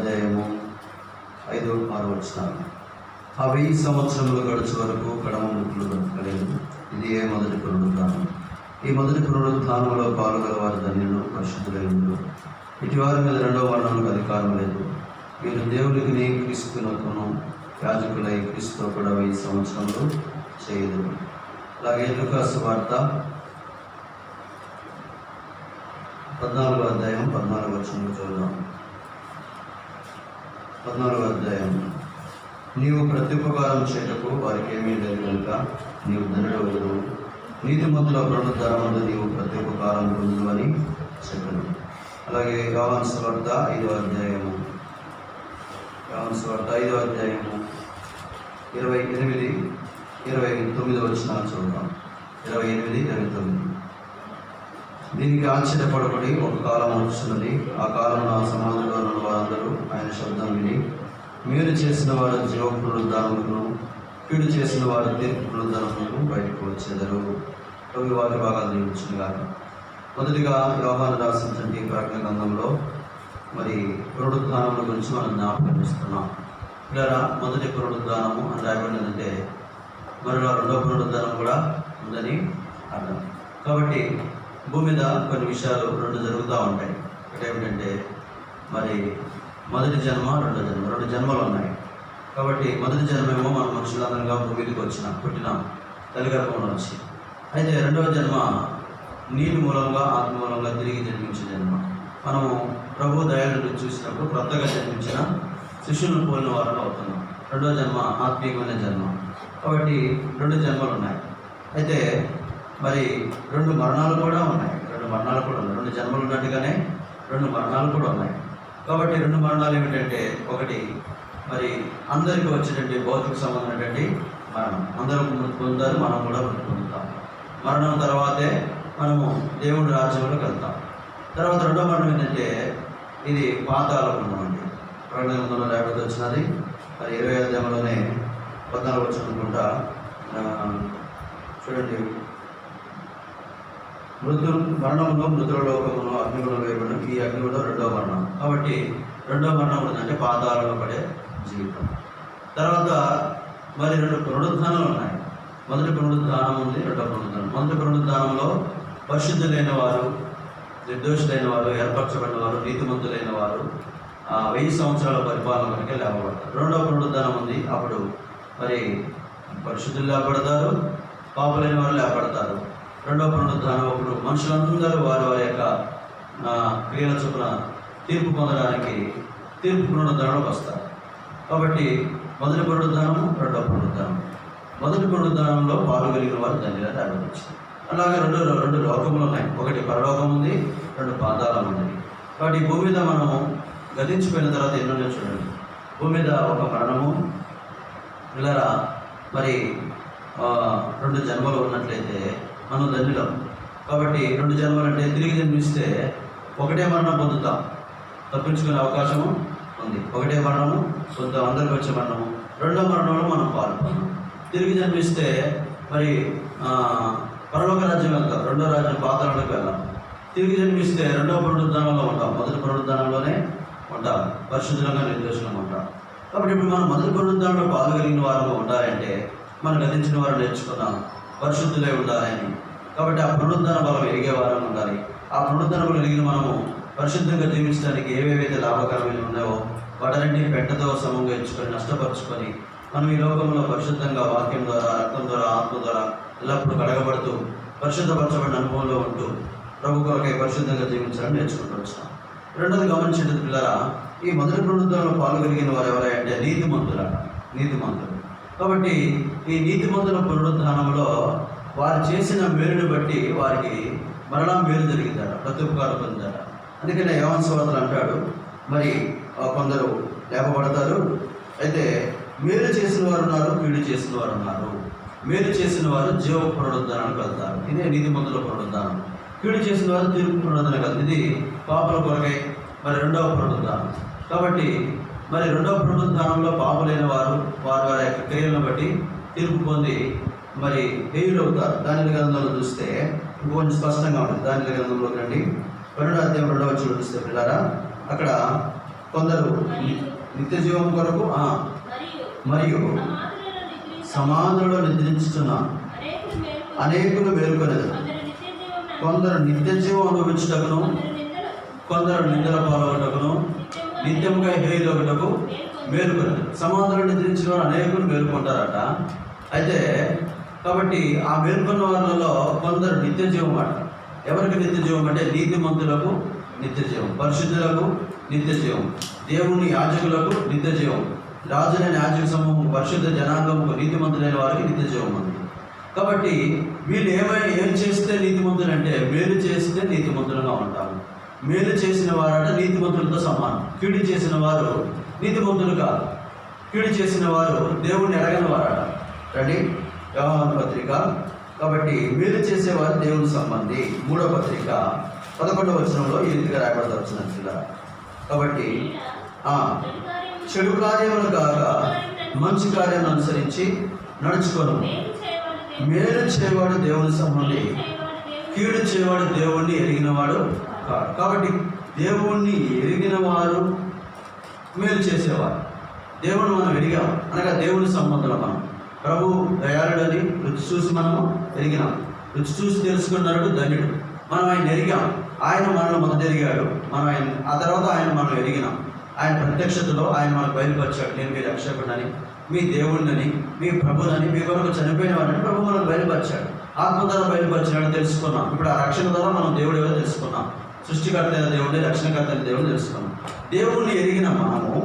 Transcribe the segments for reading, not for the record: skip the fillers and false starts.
అధ్యాయము 5-6 వచనాలు. ఆ 1000 సంవత్సరములు గడుచు వరకు కడమ ముక్కులు దొరకలేదు. ఇది మొదటి పునరుద్ధానం. ఈ మొదటి పునరుద్ధానంలో పాల్గొగలవారు ధన్యులు, పరిశుద్ధులై ఉండు. ఇటువారి మీద రెండవ మరణంకు అధికారం లేదు. వీరు దేవుడికి క్రీస్తునకును యాజకులై క్రీస్తుతో కూడా 1000 సంవత్సరములు చేయదు. అలాగే లూకా సువార్త 14వ అధ్యాయం 14వ వచనం చూద్దాం. 14వ అధ్యాయం. నీవు ప్రత్యుపకారం చేయటకు వారికి ఏమీ లేదు కనుక నీవు ధనుడవదు. నీతిమంతుల పునరుద్ధానమందు నీవు ప్రత్యుపకారం పొందు అని చెప్పను. అలాగే యోహాను సువార్త 5వ అధ్యాయము 28-29 వచనాలు చూద్దాం. 28-29. దీనికి ఆశ్చర్యపడబడి ఒక కాలం వస్తున్నది. ఆ కాలంలో ఆ సమాజంలో ఉన్న వారందరూ ఆయన శబ్దం విని మేలు చేసిన వారు జీవ పునరుద్ధానములను, కీడు చేసిన వారు తీర్పు పునరుద్ధానములను బయటకు వచ్చేదరు. కవి వారి భాగాలు దీవించినగా. మొదటిగా యోహాను రాసినటువంటి ప్రకటన గ్రంథంలో మరి పునరుద్ధానముల గురించి మనం జ్ఞాపకం చేస్తున్నాం. ఇలా మొదటి పునరుద్ధానము అని రాయబడినదంటే మరలా రెండవ పునరుద్ధానం కూడా ఉందని అర్థం. కాబట్టి భూమి మీద కొన్ని విషయాలు రెండు జరుగుతూ ఉంటాయి. ఒకటి ఏమిటంటే మరి మొదటి జన్మ, రెండో జన్మ, రెండు జన్మలు ఉన్నాయి. కాబట్టి మొదటి జన్మేమో మనం మనుషులందరిగా భూమికి పుట్టినాం తల్లి గర్భంలో వచ్చి. అయితే రెండవ జన్మ నీటి మూలంగా, ఆత్మ మూలంగా తిరిగి జన్మించిన జన్మ. మనము ప్రభు దయాలను చూసినప్పుడు కొత్తగా జన్మించిన శిష్యులను పోలిన వారిలో అవుతున్నాం. రెండవ జన్మ ఆత్మీయమైన జన్మ. కాబట్టి రెండు జన్మలు ఉన్నాయి. అయితే మరి రెండు మరణాలు కూడా ఉన్నాయి. రెండు జన్మలు ఉన్నట్టుగానే రెండు మరణాలు కూడా ఉన్నాయి. కాబట్టి రెండు మరణాలు ఏమిటంటే, ఒకటి మరి అందరికీ వచ్చేటువంటి భౌతిక సంబంధమైనటువంటి మరణం. అందరూ పొందుతారు, మనం కూడా పొందుతాం. మరణం తర్వాతే మనము దేవుడి రాజ్యంలోకి వెళ్తాం. తర్వాత రెండో మరణం ఏంటంటే ఇది పాతాళ మరణం అండి. ప్రకటన గ్రంథంలో లేకపోతే వచ్చినది మరి 20వ అధ్యాయంలోనే 14 వచనం అనుకుంటా. చూడండి, మరణంలో మృతుల లోకమును అగ్నిలో వేయబడిన ఈ అగ్నిలో రెండవ మరణం. కాబట్టి రెండవ మరణం ఉందంటే పాతాళంలో పడే జీవితం. తర్వాత మరి రెండు పునరుద్ధానాలు ఉన్నాయి. మొదటి పునరుద్ధానం ఉంది, రెండవ పునరుద్ధానం. మొదటి పునరుద్ధానంలో పరిశుద్ధులైన వారు, నిర్దోషులైన వారు, ఏర్పరచబడిన వారు, నీతిమంతులైన వారు 1000 సంవత్సరాల పరిపాలన వరకే లేపబడతారు. రెండవ పునరుద్ధానం ఉంది. అప్పుడు మరి పరిశుద్ధులు లేపబడతారు, పాపులైన వారు లేపబడతారు. రెండవ పునరుద్ధానం అప్పుడు మనుషులందరూ వారి వారి యొక్క క్రియల చొప్పున తీర్పు పొందడానికి తీర్పు పునరుద్ధానంలోకి వస్తారు. కాబట్టి మొదటి పునరుద్ధానము, రెండవ పునరుద్ధానం. మొదటి పునరుద్ధానంలో పాల్గొలిగిన వారు ధన్యులని రాబడించింది. అలాగే రెండు లోకములు ఉన్నాయి. ఒకటి పరలోకం ఉంది, రెండు పాతాళం ఉంది. కాబట్టి భూమి మీద మనము గతించిపోయిన తర్వాత ఎన్నో చూడండి. భూమి మీద ఒక మరణము, ఇలా మరి రెండు జన్మలు ఉన్నట్లయితే మనం ధన్యులం. కాబట్టి రెండు జన్మలు అంటే తిరిగి జన్మిస్తే ఒకటే మరణం పొందుతాం, తప్పించుకునే అవకాశము ఉంది. ఒకటే మరణము పొందుతాం, అందరికి వచ్చే మరణము. రెండో మరణంలో మనం పాల్గొన్నాం. తిరిగి జన్మిస్తే మరి పరలోక రాజ్యం వెళ్తాం, రెండో రాజ్యం పాతాళంలోకి వెళ్ళాం. తిరిగి జన్మిస్తే రెండవ పునరుద్ధానంలో ఉంటాం, మొదటి పునరుద్ధానంలోనే ఉంటాం, పరిశుద్ధంగా నిర్దోషంగా ఉంటాం. కాబట్టి ఇప్పుడు మనం మొదటి పునరుద్ధానంలో పాల్గొలిగిన వారు ఉండాలంటే మనం గతించిన వారు నేర్చుకున్నాం పరిశుద్ధులై ఉండాలని. కాబట్టి ఆ పునరుద్ధాన బలం ఎరిగే వారం ఉండాలి. ఆ పునరుద్ధాన బలం ఎరిగిన మనము పరిశుద్ధంగా జీవించడానికి ఏవేవైతే లాభకరమైన ఉన్నాయో వాటన్నింటినీ పెట్టతో సమంగా ఇచ్చుకొని నష్టపరుచుకొని మనం ఈ లోకంలో పరిశుద్ధంగా వాక్యం ద్వారా, రక్తం ద్వారా, ఆత్మ ద్వారా ఎల్లప్పుడూ కడగబడుతూ పరిశుద్ధపరచబడిన అనుభవంలో ఉంటూ ప్రభు కొరకై పరిశుద్ధంగా జీవించాలని నేర్చుకుంటూ వచ్చాం. రెండోది గమనించేది పిల్లరా, ఈ మొదటి పునరుద్ధానంలో పాల్గొలిగిన వారు ఎవరంటే నీతిమంతులు. కాబట్టి ఈ నీతిమంతుల పునరుద్ధానంలో వారు చేసిన మేలుని బట్టి వారికి మరణం మేలు జరిగిందట, ప్రత్యుపకారం పొందాట. అందుకనే యోహాను సువార్తలో అంటాడు, మరి కొందరు లేపబడతారు. అయితే మేలు చేసిన వారు ఉన్నారు, కీడు చేసిన వారు ఉన్నారు. మేలు చేసిన వారు జీవ పునరుద్ధానానికి వెళ్తారు, ఇదే నీతిమంతుల పునరుద్ధానం. కీడు చేసిన వారు తీర్పు పునరుద్ధానం కాదు, ఇది పాపుల కొరకై మరి రెండవ పునరుద్ధానం. కాబట్టి మరి రెండవ పునరుద్ధానంలో పాపులైన వారు వారి యొక్క క్రియలను బట్టి తీర్పు పొంది మరి హేయులు అవుతారు. దానిల గ్రంథంలో చూస్తే ఇంకొంచెం స్పష్టంగా ఉంటుంది. దానిల గ్రంథంలోకి రండి, 12వ అధ్యాయం 2వ వచనం చూస్తే పిల్లారా, అక్కడ కొందరు నిత్య జీవం కొరకు మరియు సమాధులలో నిద్రించుతున్న అనేకులు మేలుకొనదు. కొందరు నిత్య జీవం అనుభవించుటకును, కొందరు నిద్ర పాల్గొనటకును, నిత్యముగా హేయులొకటకు మేలుకొనదు. సమాధులను నిద్రించిన వారు అనేకులు మేలుకుంటారట. అయితే కాబట్టి ఆ మేలుకున్న వాళ్ళలో కొందరు నిత్య జీవం అట. ఎవరికి నిత్య జీవం అంటే నీతిమంతులకు నిత్య జీవం, పరిశుద్ధులకు నిత్య జీవం, దేవుని యాజకులకు నిత్య జీవం, రాజులైన యాజక సమూహం పరిశుద్ధ జనాంగముకు నీతిమంతులైన వారికి నిత్య జీవం ఉంది. కాబట్టి వీళ్ళు ఏం చేస్తే నీతిమంతులు అంటే మేలు చేస్తే నీతిమంతులుగా ఉంటాము. మేలు చేసిన వారట నీతిమంతులతో సమానం. కీడు చేసిన వారు నీతిమంతులు కాదు. కీడు చేసిన వారు దేవుణ్ణి ఎరగని వారట. రండి యోహాను పత్రిక. కాబట్టి మేలు చేసేవారు దేవుని సంబంధి. 3వ పత్రిక 11వ వచనంలో ఈ రీతిగా రాయబడతా. కాబట్టి చెడు కార్యములు కాక మంచి కార్యం అనుసరించి నడుచుకోను. మేలు చేయవాడు దేవుని సంబంధి, కీడు చేయవాడు దేవుణ్ణి ఎరిగినవాడు కాదు. కాబట్టి దేవుణ్ణి ఎరిగిన వారు మేలు చేసేవారు. దేవుని మనం ఎరిగాం అనగా దేవుని సంబంధం. మనం ప్రభు దయాళుడని రుచి చూసి మనము ఎరిగినాం. రుచి చూసి తెలుసుకున్నాడు ధన్యుడు. మనం ఆయన ఎరిగాం. ఆయన మనల్ని మొదట ఎరిగాడు. మనం ఆయన ఆ తర్వాత ఆయన మనం ఎరిగినాం. ఆయన ప్రత్యక్షతలో ఆయన మనకు బయలుపరిచాడు. నేను మీ రక్షకుడని, మీ దేవుడిని, మీ ప్రభునని, మీ కొరకు చనిపోయిన వాడిని ప్రభు మనకు బయలుపరిచాడు. ఆత్మ ద్వారా బయలుపరిచాడని తెలుసుకున్నాం. ఇప్పుడు ఆ రక్షణ ద్వారా మనం దేవుడు ఎవరో తెలుసుకున్నాం. సృష్టికర్త అయిన దేవుడిని, రక్షణకర్త అయిన దేవుడిని తెలుసుకున్నాం. దేవుణ్ణి ఎరిగిన మనము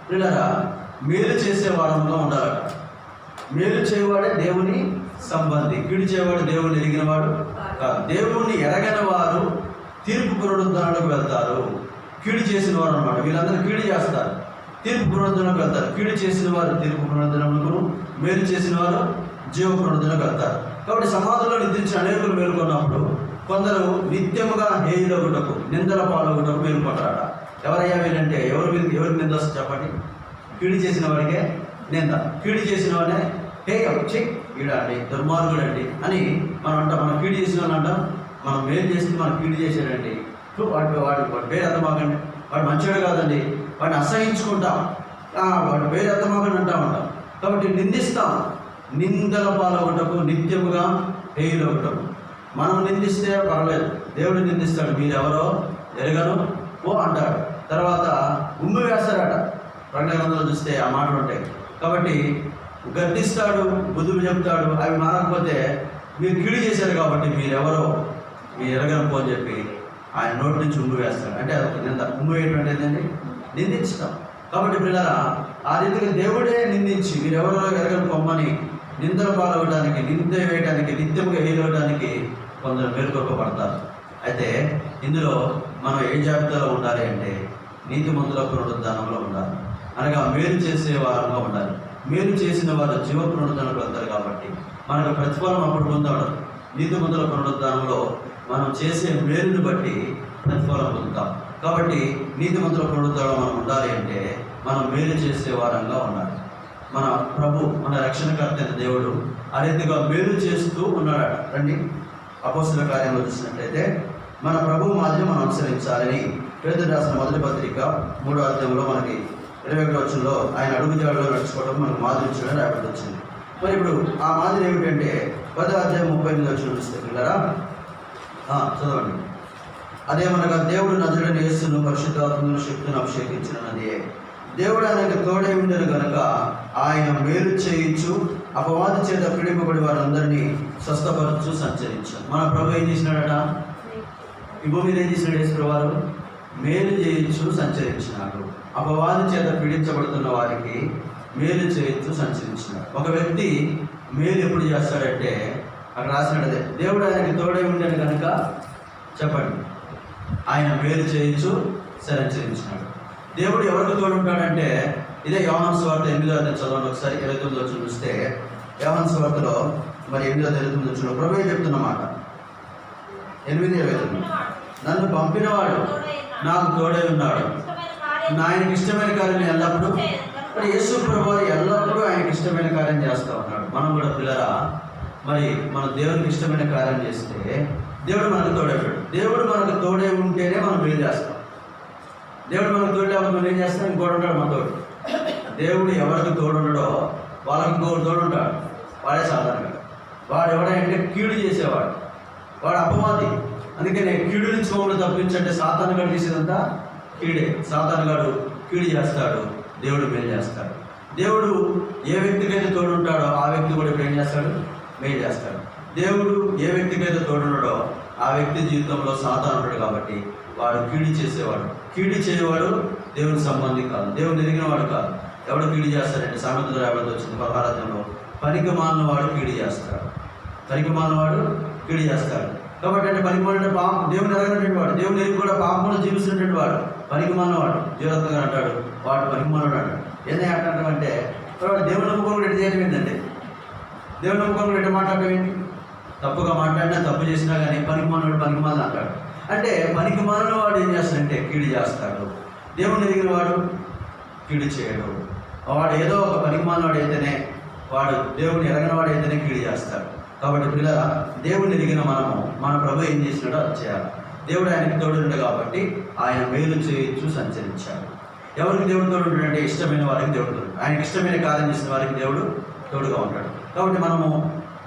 పిల్లరా మేలు చేసే వారంలో ఉండాలట. మేలు చేయవాడే దేవుని సంబంధి, కీడు చేయవాడు దేవుణ్ణి ఎరిగిన వాడు కాదు. దేవుణ్ణి ఎరగని వారు తీర్పు పునరుద్ధరణకు వెళ్తారు. కీడు చేసిన వారు అన్నమాట. వీళ్ళందరూ కీడు చేస్తారు, తీర్పు పునరుద్ధరణకు వెళ్తారు. కీడు చేసిన వారు తీర్పు పునరుద్ధరణకు, మేలు చేసిన వారు జీవ పునరుద్ధరణకు వెళ్తారు. కాబట్టి సమాధుల్లో నిద్రించిన అనేకులు మేలుకున్నప్పుడు కొందరు నిత్యముగా హేయులొకటకు, నిందల పాలొకటకు మేలుకుంటారట. ఎవరయ్యా వీళ్ళంటే ఎవరికి నింద వస్తుంది చెప్పండి? కీడు చేసిన వాడికే నింద. కీడు చేసిన వాడే హేయం, వీడండి దుర్మార్గుడండి అని మనం అంటాం. మనం కీడు చేసిన వాళ్ళు అంటాం. మనం మేలు చేసి మనం కీడు చేసాడండి, వాడి పేరు అర్థమాకండి, వాడు మంచివాడు కాదండి, వాడిని అసహించుకుంటాం, వాడి పేరు అర్థమాకండి అంటా ఉంటాం. కాబట్టి నిందిస్తాం. నిందల పాలొకటకు, నిత్యముగా హేయులొకటకు. మనం నిందిస్తే పర్వాలేదు, దేవుడు నిందిస్తాడు. మీరెవరో ఎరగను ఓ అంటాడు. తర్వాత ఉమ్మి వేస్తాడట. ప్రకటన గ్రంథంలో చూస్తే ఆ మాటలు ఉంటాయి. కాబట్టి గద్దిస్తాడు, బుద్ధులు చెప్తాడు. అవి మానకపోతే మీరు కీడు చేశారు కాబట్టి మీరెవరో మీరు ఎరగను అని చెప్పి ఆయన నోటి నుంచి ఉమ్మి వేస్తాడు. అంటే అదొక నింద. ఉమ్మి వేయటం అంటే ఏంటండి? నిందించడం. కాబట్టి పిల్లరా ఆ రీతిగా దేవుడే నిందించి మీరెవరో ఎరగను పొమ్మని నిందలు పాల్గొనడానికి, నింద వేయడానికి, నిత్యముగా హేయడానికి కొందరు మేలుకొల్పబడతారు. అయితే ఇందులో మనం ఏ జాబితాలో ఉండాలి అంటే నీతిమంతుల పునరుద్ధానంలో ఉండాలి. అనగా మేలు చేసే వారంగా ఉండాలి. మేలు చేసిన వారు జీవ పునరుద్ధానంలో వెళ్తారు. కాబట్టి మనకు ప్రతిఫలం అప్పుడు పొందడం. నీతిమంతుల పునరుద్ధానంలో మనం చేసే మేలుని బట్టి ప్రతిఫలం పొందుతాం. కాబట్టి నీతిమంతుల పునరుద్ధానంలో మనం ఉండాలి అంటే మనం మేలు చేసే వారంగా ఉండాలి. మన ప్రభు, మన రక్షణకర్త అయిన దేవుడు ఆ రీతిగా మేలు చేస్తూ ఉన్నాడు. రండి అపోస్తల కార్యంలో చూసినట్లయితే మన ప్రభు మాదిరి మనం అనుసరించాలని పేతురు రాసిన మొదటి పత్రిక 3వ అధ్యాయంలో మనకి 21వ వచనంలో ఆయన అడుగుజాడలో నడుచుకోవడం మనకు మాదిరి ఇచ్చడం రాబడి వచ్చింది. మరి ఇప్పుడు ఆ మాదిరి ఏమిటంటే 10వ అధ్యాయం 38వ వచనం చూస్తే పిల్లరా చదవండి. అదేమనగా దేవుడు నజరుడైన యేసును పరిశుద్ధాత్మను శక్తిని అభిషేకించినది. దేవుడు ఆయనకు తోడై ఉండను కనుక ఆయన మేలు చేయించు అపవాది చేత పీడింపబడి వారందరినీ స్వస్థపరచు సంచరించారు. మన ప్రభు ఏం చేసినాడట? ఈ భూమి మీద ఏం చేసినాడు? యేసు వారు మేలు చేయించు సంచరించినాడు. అపవాది చేత పీడించబడుతున్న వారికి మేలు చేయించు సంచరించినాడు. ఒక వ్యక్తి మేలు ఎప్పుడు చేస్తాడంటే అక్కడ రాసినట్టే దేవుడు ఆయనకి తోడై ఉండను కనుక చెప్పండి ఆయన మేలు చేయించు సంచరించినాడు. దేవుడు ఎవరికి తోడు ఉంటాడంటే ఇదే యోహాను సువార్త 8వ అధ్యాయం చదవండి ఒకసారి. 29వ వచనం చూస్తే యోహాను సువార్తలో మరి 8వ అధ్యాయం 29వ వచనంలో ప్రభువే చెప్తున్నమాట. 8:29 నన్ను పంపినవాడు నాకు తోడై ఉన్నాడు, ఆయనకి ఇష్టమైన కార్యం ఎల్లప్పుడూ. మరి యేసు ప్రభువు ఎల్లప్పుడూ ఆయనకి ఇష్టమైన కార్యం చేస్తూ ఉన్నాడు. మనం కూడా పిల్లరా మరి మన దేవునికి ఇష్టమైన కార్యం చేస్తే దేవుడు మనకు తోడైపోయాడు. దేవుడు మనకు తోడై ఉంటేనే మనం మేలు చేస్తాం. దేవుడు మనకు తోడు లేకపోతే మనం ఏం చేస్తాం? ఇంకోటి ఉంటాడు మన తోడు. దేవుడు ఎవరికి తోడు ఉండడో వాళ్ళకి ఇంకొకటి తోడు ఉంటాడు. వాడే సాధారణంగా వాడు ఎవడంటే కీడు చేసేవాడు, వాడు అపవాది. అందుకనే కీడు నుంచి మమ్మల్ని తప్పించంటే సాతాను గారు చేసేదంతా కీడే. సాతాను గారు కీడు చేస్తాడు, దేవుడు మేలు చేస్తాడు. దేవుడు ఏ వ్యక్తికైతే తోడు ఉంటాడో ఆ వ్యక్తి కూడా ఇప్పుడు ఏం చేస్తాడు? మేలు చేస్తాడు. దేవుడు ఏ వ్యక్తికైతే తోడున్నాడో ఆ వ్యక్తి జీవితంలో సాతాను ఉంటాడు కాబట్టి వాడు కీడు చేసేవాడు. కీడు చేయవాడు దేవుని సంబంధి కాదు, దేవుని ఎరిగిన వాడు కాదు. ఎవడు కీడు చేస్తాడంటే సామెతలో ఎవరితో వచ్చింది 16 పనికి మాలిన వాడు కీడు చేస్తాడు. పనికి మాలిన వాడు కీడు చేస్తాడు. కాబట్టి అంటే పనికి మాలిన పాపం దేవుని ఎరగినటువంటి వాడు, దేవుని ఎరిగి కూడా పాపంలో జీవిస్తున్నటువంటి వాడు పనికి మాలిన వాడు. జీవత్వంగా అంటాడు వాడు పనికి మాలిన అంటాడు. ఏంటంటే అంటాడంటే దేవుని నమ్ముకోవడం ఎటు చేయడం ఏంటంటే దేవుని నమ్ముకోవడం ఎటు మాట్లాడటం ఏంటి? తప్పుగా మాట్లాడినా తప్పు చేసినా కానీ పనికి మాలిన పనికి మాలిన అంటాడు. అంటే పనికి మాలిన వాడు ఏం చేస్తాడంటే కీడు చేస్తాడు. దేవుని ఎరిగిన వాడు కీడు చేయడు. వాడు ఏదో ఒక పనికి మాలిన వాడు అయితేనే, వాడు దేవుని ఎరగిన వాడు అయితేనే కీడు చేస్తాడు. కాబట్టి పిల్లల దేవుని ఎరిగిన మనము మన ప్రభు ఏం చేసినాడో అది చేయాలి. దేవుడు ఆయనకి తోడుండు కాబట్టి ఆయన మేలు చేయొచ్చు సంచరించాడు. ఎవరికి దేవుడు తోడుంటాడంటే ఇష్టమైన వారికి దేవుడు తోడు, ఆయనకి ఇష్టమైన కార్యం చేసిన వారికి దేవుడు తోడుగా ఉంటాడు. కాబట్టి మనము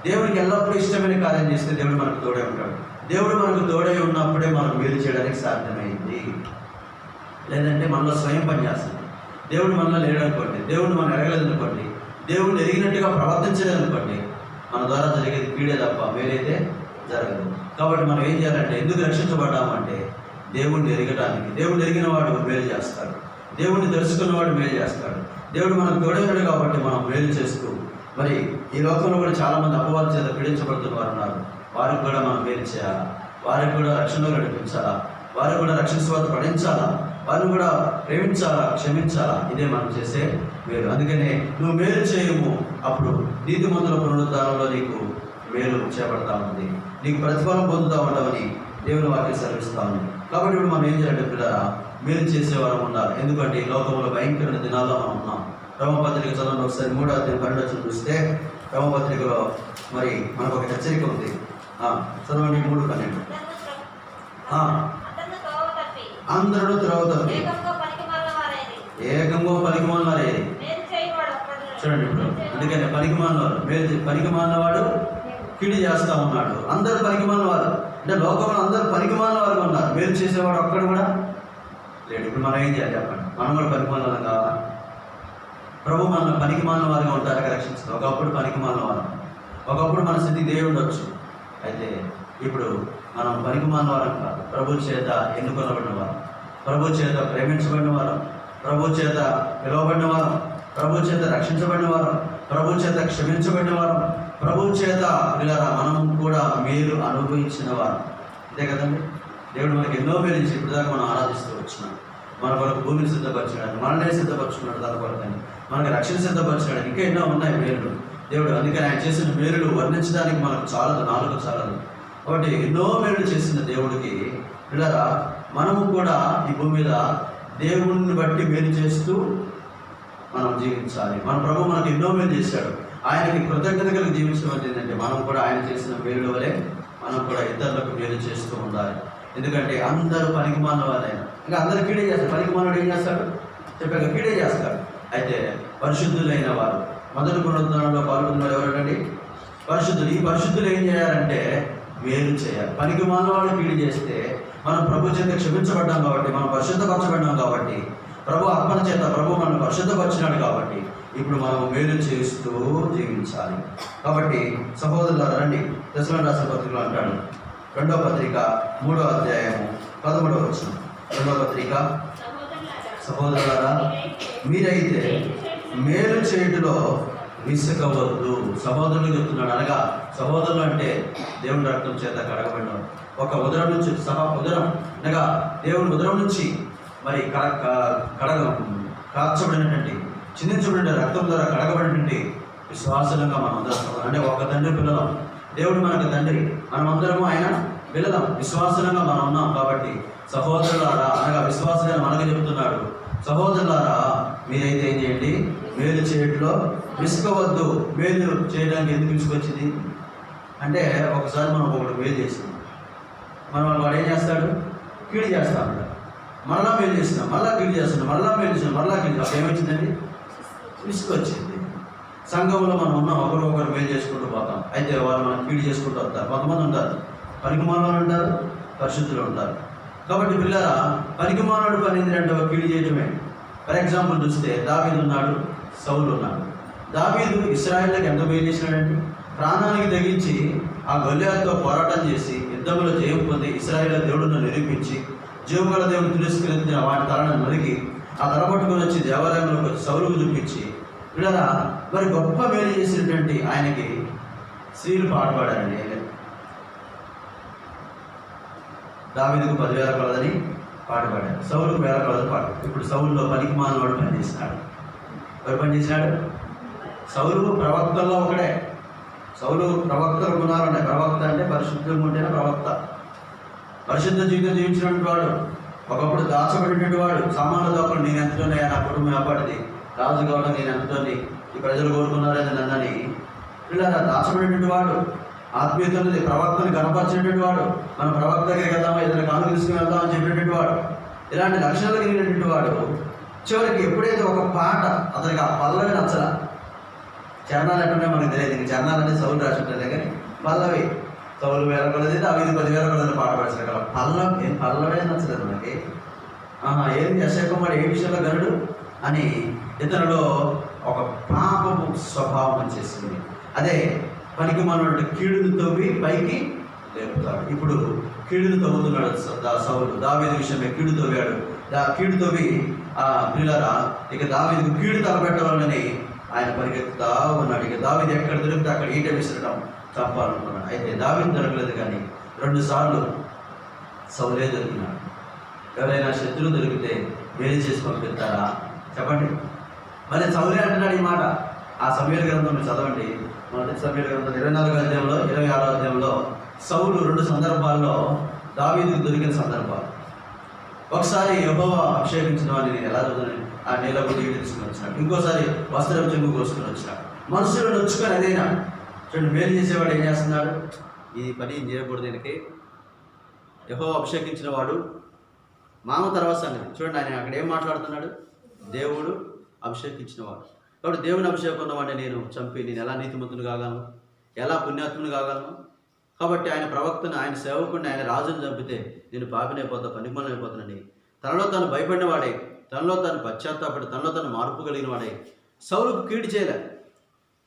దేవునికి ఎల్లప్పుడూ ఇష్టమైన కార్యం చేస్తే దేవుడు మనకు తోడే ఉంటాడు. దేవుడు మనకు తోడై ఉన్నప్పుడే మనం మేలు చేయడానికి సాధ్యమైంది. లేదంటే మనలో స్వయం పనిచేస్తుంది. దేవుడు మనలో లేడనుకోండి, దేవుడు మనం ఎరగలేదనుకోండి, దేవుడు ఎరిగినట్టుగా ప్రవర్తించలేదనుకోండి, మన ద్వారా జరిగేది కీడే తప్ప మేలైతే జరగదు. కాబట్టి మనం ఏం చేయాలంటే ఎందుకు రక్షించబడ్డామంటే దేవుడిని ఎరగడానికి. దేవుడిని ఎరిగిన వాడు మేలు చేస్తాడు, దేవుడిని తెలుసుకున్నవాడు మేలు చేస్తాడు. దేవుడు మనకు తోడైనాడు కాబట్టి మనం మేలు చేస్తూ, మరి ఈ లోకంలో కూడా చాలామంది అపవాది చేత పీడించబడుతున్న వారు ఉన్నారు. వారికి కూడా మనం మేలు చేయాలా, వారికి కూడా రక్షణలో నడిపించాలా, వారికి కూడా రక్షణ స్వార్థ పఠించాలా, వారిని కూడా ప్రేమించాలా, క్షమించాలా. ఇదే మనం చేసే మేలు. అందుకనే నువ్వు మేలు చేయము, అప్పుడు నీతిమంతుల పునరుద్ధానంలో నీకు మేలు చేపడతా ఉంది, నీకు ప్రతిఫలం పొందుతూ ఉండవని దేవుని వాక్యం సెలవిస్తూ ఉంది. కాబట్టి ఇప్పుడు మనం ఏం చేయాలంటే పిల్లరా మేలు చేసేవారం ఉండాలి. ఎందుకంటే ఈ లోకంలో భయంకరమైన దినాల్లో మనం ఉన్నాం. రోమపత్రిక చదవండి ఒకసారి 3:12 చూస్తే రోమపత్రికలో మరి మనకు ఒక హెచ్చరిక ఉంది. చదవండి 3:12. అందరూ త్రోవ తప్పి ఏకంగా పనికిమాలినవారేది. చూడండి ఇప్పుడు అందుకని పనికిమాలినవాడు కీడు చేస్తూ ఉన్నాడు. అందరూ పనికిమాలినవారు అంటే లోకంలో అందరూ పనికిమాలినవారుగా ఉన్నారు. మేలు చేసేవాడు ఒక్కడు కూడా లేడు. ఇప్పుడు మనం ఏం చేయాలి చెప్పండి? మనం కూడా పనికిమాలిన కావాలా? ప్రభు మన పనికిమాలిన వారిగా ఉంటారు రక్షించదు. ఒకప్పుడు పనికిమాలిన వారు, ఒకప్పుడు మన స్థితి దేవుడు ఉండొచ్చు. అయితే ఇప్పుడు మనం పనికిమాలిన వారం కాదు, ప్రభు చేత ఎన్నుకొనబడిన వారు, ప్రభు చేత ప్రేమించబడిన వారు, ప్రభు చేత పిలువబడిన వారు, ప్రభు చేత రక్షించబడిన వారు, ప్రభు చేత క్షమించబడిన వారు, ప్రభు చేత పిల్లరా మనం కూడా మేలు అనుభవించిన వారు. అంతే కదండి. దేవుడు మనకి ఎన్నో మేలు ఇచ్చి ఇప్పుడు దాకా మనం ఆరాధిస్తూ వచ్చినాం. మన కొరకు భూమిని సిద్ధపరిచినాడు, మనల్ని సిద్ధపరచుకున్నాడు, దాని కొరకని మనకి రక్షణ సిద్ధపరిచినాడు. ఇంకా ఎన్నో ఉన్నాయి మేలులు దేవుడు. అందుకని ఆయన చేసిన మేలులు వర్ణించడానికి మనకు చాలదు, నాలుగు చాలదు. కాబట్టి ఎన్నో మేలులు చేసిన దేవుడికి పిల్లరా మనము కూడా ఈ భూమి మీద దేవుడిని బట్టి మేలు చేస్తూ మనం జీవించాలి. మన ప్రభు మనకు ఎన్నో మేలు చేశాడు. ఆయనకి కృతజ్ఞత కలిగి జీవించడం ఏంటంటే మనం కూడా ఆయన చేసిన మేలుల వలె మనం కూడా ఇతరులకు మేలు చేస్తూ ఉండాలి. ఎందుకంటే అందరూ పనికిమాలిన వారైనా ఇంకా అందరూ కీడే చేస్తారు. పనికిమాలినవాడు ఏం చేస్తాడు చెప్పాక కీడే చేస్తాడు. అయితే పరిశుద్ధులైన వారు మొదటి పునరుద్ధరణలో పాల్గొన్నారు ఎవరండి? పరిశుద్ధులు. ఈ పరిశుద్ధులు ఏం చేయాలంటే మేలు చేయాలి. పనికిమాలినవాడు కీడు చేస్తే మనం ప్రభు చేత క్షమించబడ్డాం కాబట్టి, మనం పరిశుద్ధపరచబడ్డాం కాబట్టి, ప్రభు ఆత్మ చేత ప్రభు మనం పరిశుద్ధపరిచినాడు కాబట్టి ఇప్పుడు మనం మేలు చేస్తూ జీవించాలి. కాబట్టి సహోదరులారా రండి, తెస్సలోనికీయులకు రాసిన పత్రికలో అంటాడు 2వ పత్రిక 3వ అధ్యాయము 13వ వచనం. 2వ పత్రిక సహోదరులారా మీరైతే మేలు చేయుటలో విసుగవద్దు. సహోదరులు చెప్తున్నాడు. అనగా సహోదరులు అంటే దేవుని రక్తం చేత కడగబడిన ఒక ఉదరం నుంచి ఉదరం అనగా దేవుని ఉదరం నుంచి మరి కాల్చబడినటువంటి చిందించబడిన రక్తం ద్వారా కడగబడినటువంటి విశ్వాసంగా మనం అందరం అంటే ఒక తండ్రి పిల్లలం. దేవుడు మనకు తండ్రి, మనమందరము ఆయన పిల్లలం, విశ్వాసంగా మనం ఉన్నాం. కాబట్టి సహోదరులారా అనగా విశ్వాసంగా మనకు చెబుతున్నాడు, సహోదరులారా మీరైతే ఏం చేయండి, మేలు చేయడంలో విసుగవద్దు. మేలు చేయడానికి ఎందుకు విసుకొచ్చింది అంటే ఒకసారి మనం ఒకటి మేలు చేసింది, వాడు ఏం చేస్తాడు, కీడు చేస్తా ఉంటాడు. మరలా మేలు చేస్తున్నాం, మరలా కీడు చేస్తున్నాం, మరలా మేలు చేస్తున్నాం, మరలా కీడు. అప్పుడు ఏమొచ్చిందండి? విసుగు వచ్చింది. సంఘంలో మనం ఉన్నాం, ఒకరు మేలు చేసుకుంటూ పోతాం. అయితే వాళ్ళు మనం కీడు చేసుకుంటూ వస్తారు. కొంతమంది ఉంటారు పనికిమాలను ఉంటారు, పరిశుద్ధులు ఉంటారు. కాబట్టి పిల్లల పనికిమానుడు పని ఏంటంటే కీడు చేయటమే. ఫర్ ఎగ్జాంపుల్ చూస్తే దావీదు ఉన్నాడు, సౌలు ఉన్నాడు. దావీదు ఇశ్రాయేలుకి ఎంత మేలు చేసినాడంటే ప్రాణానికి తెగించి ఆ గొల్లియాతుతో పోరాటం చేసి యుద్ధంలో జయం పొంది ఇశ్రాయేలు దేవుడును నిరూపించి జీవగల దేవుడు తిరస్కరించిన వాటి తలను నరికి ఆ తలపట్టుకొని వచ్చి దేవాలయంలోకి వచ్చి సౌలుకు చూపించి పిల్లల మరి గొప్ప మేలు చేసినటువంటి ఆయనకి స్త్రీలు పాట పాడారండి. దావీదుకు 10,000 కొలదని పాట పాడాడు, సౌలుకు 1,000 కొలదని పాట. ఇప్పుడు సౌలులో పనికి మానవాడు పనిచేసినాడు. ఎవరు పనిచేసినాడు? సౌలు ప్రవక్తల్లో ఒకడే. సౌలు ప్రవక్తల గుణాలు ఉన్నాయి. ప్రవక్త అంటే పరిశుద్ధంగా ఉంటేనే ప్రవక్త. పరిశుద్ధ జీవితం జీవించినటువంటి వాడు, ఒకప్పుడు దాచబడినటువంటి వాడు. సామాన్య దాపలు నేను ఎంతతోనే నా కుటుంబం ఏర్పడింది, రాజు కావడం నేను ఎంతతోని, ఈ ప్రజలు కోరుకున్నారని నన్నని ఇలా దాచబడినటువంటి వాడు. ఆత్మీయతని ప్రవక్తని కనపరిచినటువంటి వాడు. మన ప్రవక్త దగ్గరికి వెళ్దామా, ఏదైనా కానుక తీసుకుని వెళ్దామని చెప్పినటువంటి వాడు. ఇలాంటి లక్షణాలు కలిగినటువంటి వాడు చివరికి ఎప్పుడైతే ఒక పాట అతనికి ఆ పల్లవి నచ్చల, చరణాలు ఎక్కడున్నాయో మనకు తెలియదు. ఇంక చరణాలు అంటే సౌలు రాసి ఉంటుంది కానీ పల్లవి సౌలు 1,000 కొలది, దావీదు 10,000 కొలది పాట పాడిస్తారు కదా. పల్లవే నచ్చలేదు మనకి. ఏంటి అశేఖమాడు ఏ విషయంలో గనుడు అని ఇతరులో ఒక పాపము స్వభావం వచ్చేసింది. అదే పనికి మనోడు కీడును తవ్వి పైకి లేపుతాడు. ఇప్పుడు కీడును తవ్వుతున్నాడు సౌలు. దావీదు విషయమే కీడు తవ్వాడు. కీడు తవ్వి పిల్లరా ఇక దావీదుకు కీడు తలపెట్టాలని ఆయన పరిగెత్తుతా ఉన్నాడు. ఇక దావీదు ఎక్కడ దొరికితే అక్కడ ఈట విసరడం చంపాలనుకున్నాడు. అయితే దావీదు దొరకలేదు, కానీ 2 సార్లు సౌలే దొరికినాడు. ఎవరైనా శత్రువు దొరికితే మేలు చేసి పంపిస్తారా చెప్పండి? మళ్ళీ సౌలే అంటున్నాడు ఈ మాట. ఆ సమూయేలు గ్రంథం మీరు చదవండి. మొదటి సమూయేలు గ్రంథం 24వ అధ్యాయంలో 26వ అధ్యాయంలో సౌలు 2 సందర్భాల్లో దావీదుకు దొరికిన సందర్భాలు. ఒకసారి యెహోవా అభిషేకించిన వాడిని నేను ఎలా చదువుతాను, ఆ నీళ్ళ కూడా ఈట తీసుకుని వచ్చినాడు. ఇంకోసారి వస్త్రం చెంగు కోసుకుని వచ్చినాడు. మనుషులు నొచ్చుకొని అదేనా చూడండి. మేలు చేసేవాడు ఏం చేస్తున్నాడు? ఈ పని చేయకూడదు. దీనికి యెహోవా అభిషేకించిన వాడు మానవ తర్వాత సంగతి చూడండి. ఆయన అక్కడ ఏం మాట్లాడుతున్నాడు? దేవుడు అభిషేకించిన వాడు. కాబట్టి దేవుని అభిషేకం ఉన్నవాడిని నేను చంపి నేను ఎలా నీతిమంతుని కాగలను, ఎలా పుణ్యాత్ముని కాగలను? కాబట్టి ఆయన ప్రవక్తను, ఆయన సేవకుడిని, ఆయన రాజును చంపితే నేను పాపినైపోతా, పనికిమాలిన అయిపోతానని తనలో తాను భయపడినవాడే, తనలో తాను పశ్చాత్తాపడి తనలో తను మార్పు కలిగిన వాడే. సౌలుకు కీడు చేయలే.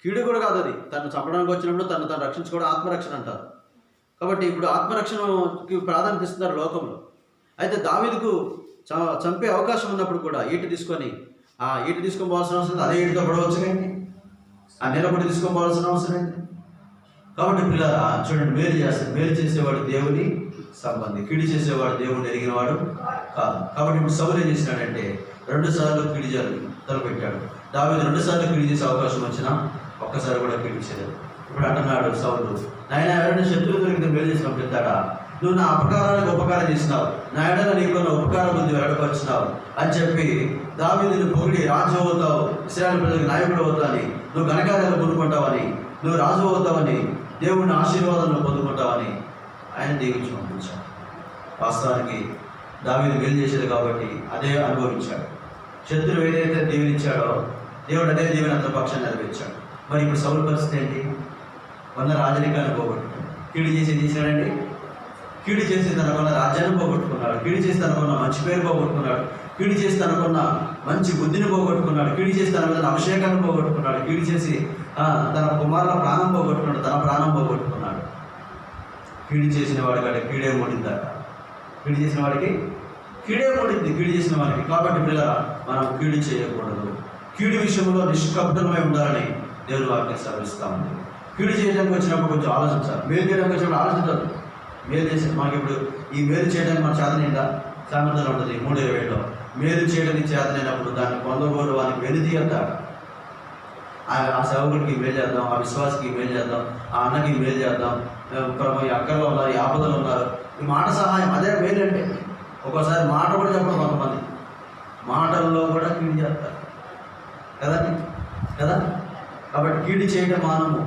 కీడు కూడా కాదు అది. తను చంపడానికి వచ్చినప్పుడు తను రక్షించుకోవడం ఆత్మరక్షణ అంటారు. కాబట్టి ఇప్పుడు ఆత్మరక్షణకి ప్రాధాన్యత ఇస్తున్నారు లోకంలో. అయితే దావీదుకు చంపే అవకాశం ఉన్నప్పుడు కూడా ఈట తీసుకొని తీసుకోవాల్సిన అవసరం, అదే ఈటతో పడవచ్చు కానీ ఆ నిలబడి తీసుకోవాల్సిన అవసరం ఏంటి? కాబట్టి పిల్లరా చూడండి, మేలు చేసేవాడు దేవుని సంబంధి, కీడు చేసేవాడు దేవుడిని ఎరిగినవాడు కాదు. కాబట్టి ఇప్పుడు సౌలు ఏం చేసినాడంటే 2 సార్లు కీడు తలపెట్టాడు. దావీదు 2 సార్లు కీడు చేసే అవకాశం వచ్చినా ఒక్కసారి కూడా కీడు చేయలేదు. ఇప్పుడు అంటున్నాడు సౌలు, నాయన ఎవరైనా శత్రువు దొరికితే మేలు చేసి పంపిస్తాడా? నువ్వు నా అపకారానికి ఉపకారం చేసినావు, నా ఎడల నీకున్న ఉపకార బుద్ధి వెడపరిచినావు అని చెప్పి దావీదుని పొగిడి రాజు అవుతావు, ఇశ్రాయేలు ప్రజలకు నాయకుడు అవుతావని, నువ్వు ఘనకార్యాలు పొందుకుంటావని, నువ్వు రాజు అవుతావని, దేవుని ఆశీర్వాదాలను పొందుకుంటావని ఆయన దీవించి పంపించాడు. వాస్తవానికి దావీదు మేలు చేసేది కాబట్టి అదే అనుభవించాడు. శత్రువు ఏదైతే దీవెనిచ్చాడో దేవుడు అదే దీవెన అంత పక్షాన్ని నెరవేర్చాడు. మరి ఇప్పుడు సౌలు పరిస్థితి ఏంటి? 100 రాజరికాన్ని పోగొట్టుకున్నాడు. కీడు చేసి చేశాడండి. కీడు చేసి తనకున్న రాజ్యాన్ని పోగొట్టుకున్నాడు. కీడు చేసి తనకున్న మంచి పేరు పోగొట్టుకున్నాడు. కీడు చేసి తనకున్న మంచి బుద్ధిని పోగొట్టుకున్నాడు. కీడు చేసి తన మీద అభిషేకాన్ని పోగొట్టుకున్నాడు. కీడు చేసి తన కుమారుల ప్రాణం పోగొట్టుకున్నాడు. తన ప్రాణం పోగొట్టుకున్నాడు. కీడు చేసిన వాడికి అంటే కీడే మూడిందట. కీడు చేసిన వాడికి కీడే మూడింది, కీడు చేసిన వాడికి. కాబట్టి పిల్లల మనం కీడు చేయకూడదు. కీడు విషయంలో నిష్కబ్దమై ఉండాలని దేవుని వాక్యం సవరిస్తూ ఉంది. కీడు చేయడానికి వచ్చినప్పుడు కొంచెం ఆలోచించాలి. మేలు చేయడానికి వచ్చినప్పుడు ఆలోచించదు. మేలు చేసి మనకి ఇప్పుడు ఈ మేలు చేయడానికి మన చేతనైందా? సామెతలో ఉంటుంది 3:20లో, మేలు చేయడానికి చేతనైనప్పుడు దాన్ని పొందకూడదు వానికి వెలితి అంటాడు. ఆ సేవకుడికి మేలు చేద్దాం, ఆ విశ్వాసకి మేలు చేద్దాం, ఆ అన్నకి మేలు చేద్దాం, ఈ అక్కర్లో ఉన్నారు, ఈ ఆపదలు ఉన్నారు, ఈ మాట సహాయం అదే మేలు అంటే. ఒక్కోసారి మాట కూడా చెప్పడం కొంతమంది మాటల్లో కూడా కీడు చేస్తారు కదండి కదా. కాబట్టి కీడు చేయడం మానము.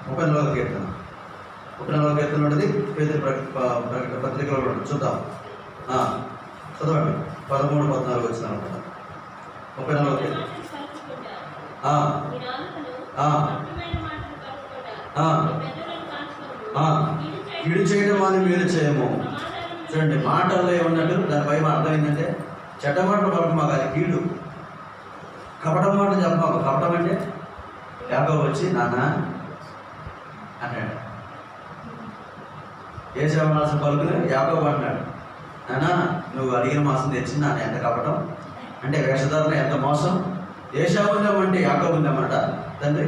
31వ కీర్తన ఉంటుంది, పేతురు పత్రికలో చూద్దాం. చదవండి 13-14 వచ్చిన 34. కీడు చేయడం అని మేలు చేయము. చూడండి, మాటల్లో ఏమన్నట్టు దానిపై అర్థం ఏంటంటే చెడ్డ మాటలు పలక మాకు అది కీడు. కపటం మాట చెప్పమాకు. కపటం అంటే యాకోబు వచ్చి నాన్న అన్నాడు. ఏశావు అనాల్సిన పలుకులు యాకోబు అంటున్నాడు, నాన్న నువ్వు అడిగిన మాసం తెచ్చింది నాన్న. ఎంత కపటం అంటే వేషధారణ, ఎంత మోసం. ఏశావు ఉందామంటే యాకోబు ఉందామంట తండ్రి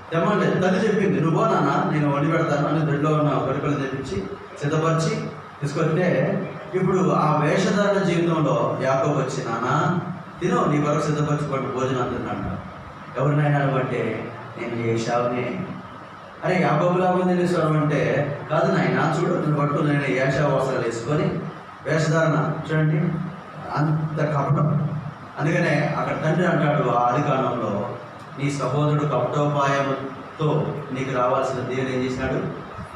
తెమ్మంటే తల్లి చెప్పింది, నువ్వు నాన్న నేను వండి పెడతాను అని దొడ్లో ఉన్న గొడుకలు తెప్పించి సిద్ధపరిచి తీసుకొస్తే ఇప్పుడు ఆ వేషధారణ జీవితంలో యాకోబు వచ్చి నాన్న తిను నీ కొరకు సిద్ధపరచుకోండి భోజనం అంటున్నాడు. ఎవరినైనా అంటే నేను ఏశావునే. అరే యాకోబులా ఉంది స్వరం అంటే కాదు నాయన చూడు నేను పట్టు నేను ఏషావు వస్త్రాలు వేసుకొని వేషధారణ చూడండి అంత కపటం. అందుకనే అక్కడ తండ్రి అంటాడు ఆ ఆదికాండంలో, నీ సహోదరుడు కపటోపాయంతో నీకు రావాల్సిన దేవుడు ఏం చేసినాడు,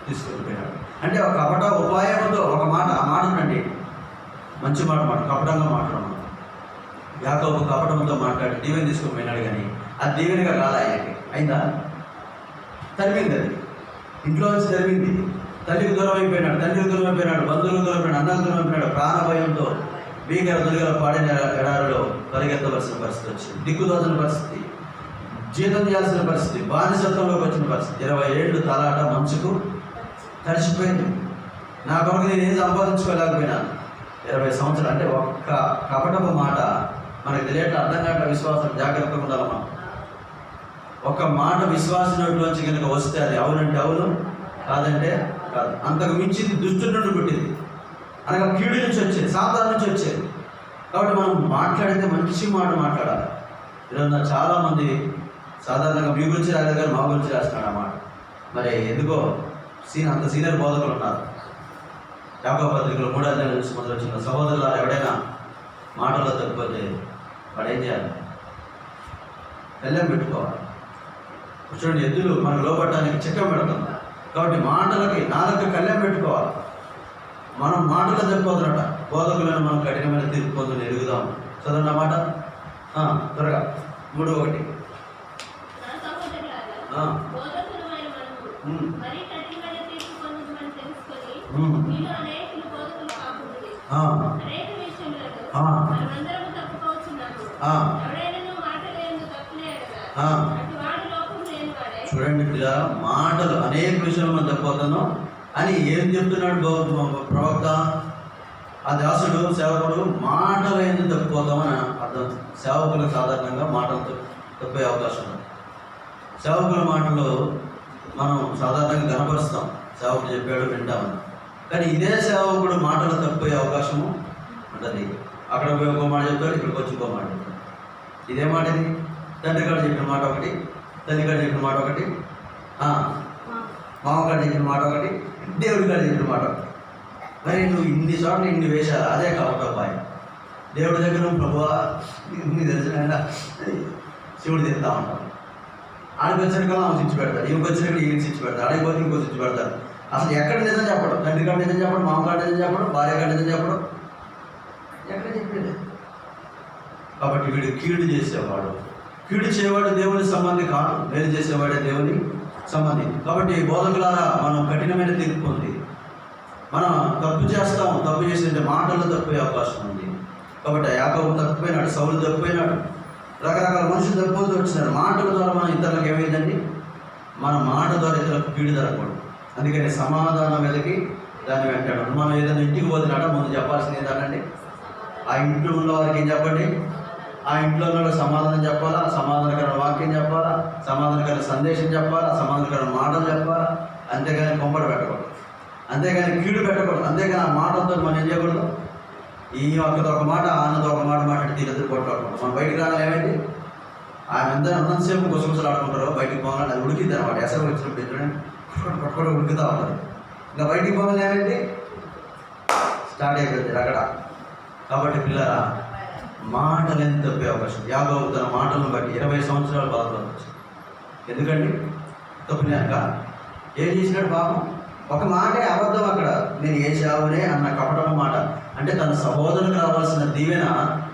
తీసుకొని పోయినాడు. అంటే ఒక కపట ఉపాయంతో ఒక మాట, ఆ మాట అండి మంచి మాట కపటంగా మాట్లాడడం. యాకోబు కపటంతో మాట్లాడి దీవెన తీసుకొని పోయినాడు, కానీ అది దీవెనగా కాదు ఆయనకి. అయిందా? తరిమింది, అది ఇంట్లో నుంచి తరిమింది. తల్లికి దూరం అయిపోయినాడు, తండ్రికి దూరం అయిపోయినాడు, బంధువులకు దూరం అయిపోయినాడు, అన్నకు దూరం అయిపోయినాడు. ప్రాణభయంతో భీకర దుర్గల పాడిన ఎడారిలో పరిగెత్తవలసిన పరిస్థితి వచ్చింది. దిక్కుదోచని పరిస్థితి, జీతం చేయాల్సిన పరిస్థితి, బానిసత్వంలోకి వచ్చిన పరిస్థితి. 20 ఏళ్ళు తలాట మంచుకు తడిచిపోయింది. నా కొరకు నేను ఏం సంపాదించుకోలేకపోయినాను. 20 సంవత్సరాలు అంటే ఒక్క కపటపు మాట మనకు తెలియట అర్థం కావట్ల. విశ్వాసం జాగ్రత్తగా ఉండాలమ్మా. ఒక మాట విశ్వాసం నోట్లోంచి కనుక వస్తే అది అవునంటే అవును, కాదంటే కాదు. అంతకు మించింది దుష్టుడి నుండి పుట్టింది, అనగా కీడు నుంచి వచ్చేది, సాతాను నుంచి వచ్చేది. కాబట్టి మనం మాట్లాడితే మంచి మాట మాట్లాడాలి. ఈరోజు చాలామంది సాధారణంగా మీ గురించి రాలేదు కానీ మా గురించి రాస్తున్నాడు అన్నమాట. మరి ఎందుకో అంత సీనియర్ బోధకులు ఉన్నారు. యాకోబు పత్రికలో 3వ అధ్యాయం నుంచి మొదలు వచ్చిన సహోదరులారా, ఎవడైనా మాటల్లో తప్పిపోతే వాడు ఏం చేయాలి? బెల్లం పెట్టుకోవాలి. చూడండి, ఎద్దులు మనకు లోపడటానికి చిక్కం పెడతాం. కాబట్టి మాటలకి నాలుగు కళ్ళెం పెట్టుకోవాలి. మనం మాటలు తప్పిపోతున్నట బోధకులను మనం కఠినమైన తీర్పు పొందుని ఎదుగుదాం. చదవండి మాట త్వరగా 3:1. చూడండి పిల్లరా, మాటలు అనేక విషయాలు మనం తప్పిపోతాను అని ఏం చెప్తున్నాడు ప్రవక్త? ఆ దాసుడు సేవకుడు మాటలు ఎందుకు తప్పిపోతామని అర్థం. సేవకులకు సాధారణంగా మాటలతో తప్పే అవకాశం ఉంది. సేవకుల మాటలు మనం సాధారణంగా కనపరుస్తాం, సేవకుడు చెప్పాడు వింటామని. కానీ ఇదే సేవకుడు మాటలు తప్పిపోయే అవకాశము ఉంటుంది. అక్కడ పోయి ఒక మాట చెప్తాడు, ఇక్కడికి వచ్చి ఇంకో మాట చెప్తాడు. ఇదే మాట ఇది. తండ్రి కాడ చెప్పిన మాట ఒకటి, తల్లి కాడ చెప్పిన మాట ఒకటి, మామ కాడ చెప్పిన మాట ఒకటి, దేవుడి కాడ చెప్పిన మాట ఒకటి. మరి నువ్వు ఇన్ని చోట్ల ఇన్ని వేషాలు, అదే కపటోపాయం. దేవుడి దగ్గర నువ్వు ప్రభువా ఇన్ని తెలిసిన శివుడు తింటా ఉంటావు. ఆడికి వచ్చిన కదా ఆమె శిక్ష పెడతాడు, ఈమెకి వచ్చినప్పుడు ఈయనకి శిక్ష పెడతాడు, ఆడికి పోతే ఇంకో శిక్ష పెడతాడు. అసలు ఎక్కడ నిజం చెప్పడం? తండ్రి కాడ నిజం చెప్పడం, మామ కాడ నిజం చెప్పడం, భార్య కాడ నిజం చెప్పడం, ఎక్కడ చెప్పేది? కాబట్టి వీడు కీడు చేసేవాడు. కీడు చేయవాడు దేవుని సంబంధి కాదు, మేలు చేసేవాడే దేవుని సంబంధి. కాబట్టి బోధకులారా, మనం కఠినమైన తీర్పు ఉంది. మనం తప్పు చేస్తాం, తప్పు చేసింటే మాటల్లో తప్పిపోయే అవకాశం ఉంది. కాబట్టి యాకోబు తప్పిపోయినాడు, సౌలు తప్పిపోయినాడు, రకరకాల మనుషులు తప్పిపోతూ వచ్చినారు. మాటల ద్వారా మనం ఇతరులకు ఏమైందండి? మన మాట ద్వారా ఇతరులకు కీడు జరగకూడదు. అందుకని సమాధానం వెతికి దాన్ని వెంటాడు. మనం ఏదైనా ఇంటికి పోతున్నాడో ముందు చెప్పాల్సింది ఏంటంటే, ఆ ఇంట్లో ఉన్న వారికి ఏం చెప్పండి, ఆ ఇంట్లో ఉన్న సమాధానం చెప్పాలా, సమాధానకరమైన వాక్యం చెప్పాలా, సమాధానకరమైన సందేశం చెప్పాలా, సమాధానకరమైన మాటలు చెప్పాలా. అంతేగాని కొంపడు పెట్టకూడదు, అంతేగాని కీడు పెట్టకూడదు. అంతేగాని ఆ మాటలతో మనం ఏం చేయకూడదు? ఈ ఒక్కతో ఒక మాట, ఆనతో ఒక మాట మాట్లాడి తీరెదురు కొట్టుకోకూడదు. మనం బయటికి రాగానే ఏమైంది? ఆమె ఎంత ఉన్నంతసేపు గుసగుసలు ఆడుకుంటారో బయటికి పోగానే అది ఉడికిద్ది అనమాట. ఎసరు వచ్చినప్పుడు చూడండి పట్టుకోవడం ఉడుకుతూ ఉంటుంది. ఇంకా బయటికి పోగానే ఏమైంది? స్టార్ట్ అయిపోయింది రగడ. కాబట్టి పిల్లరా, మాటలు ఎంత తప్పే అవకాశం. యాకోబు తన మాటలను బట్టి 20 సంవత్సరాలు బాధపడవచ్చు. ఎందుకండి? తప్పునాక ఏం చేసినాడు పాపం? ఒక మాటే అబద్ధం అక్కడ, నేను ఏశావునే అన్న కపటం మాట. అంటే తన సహోదరునికి రావాల్సిన దీవెన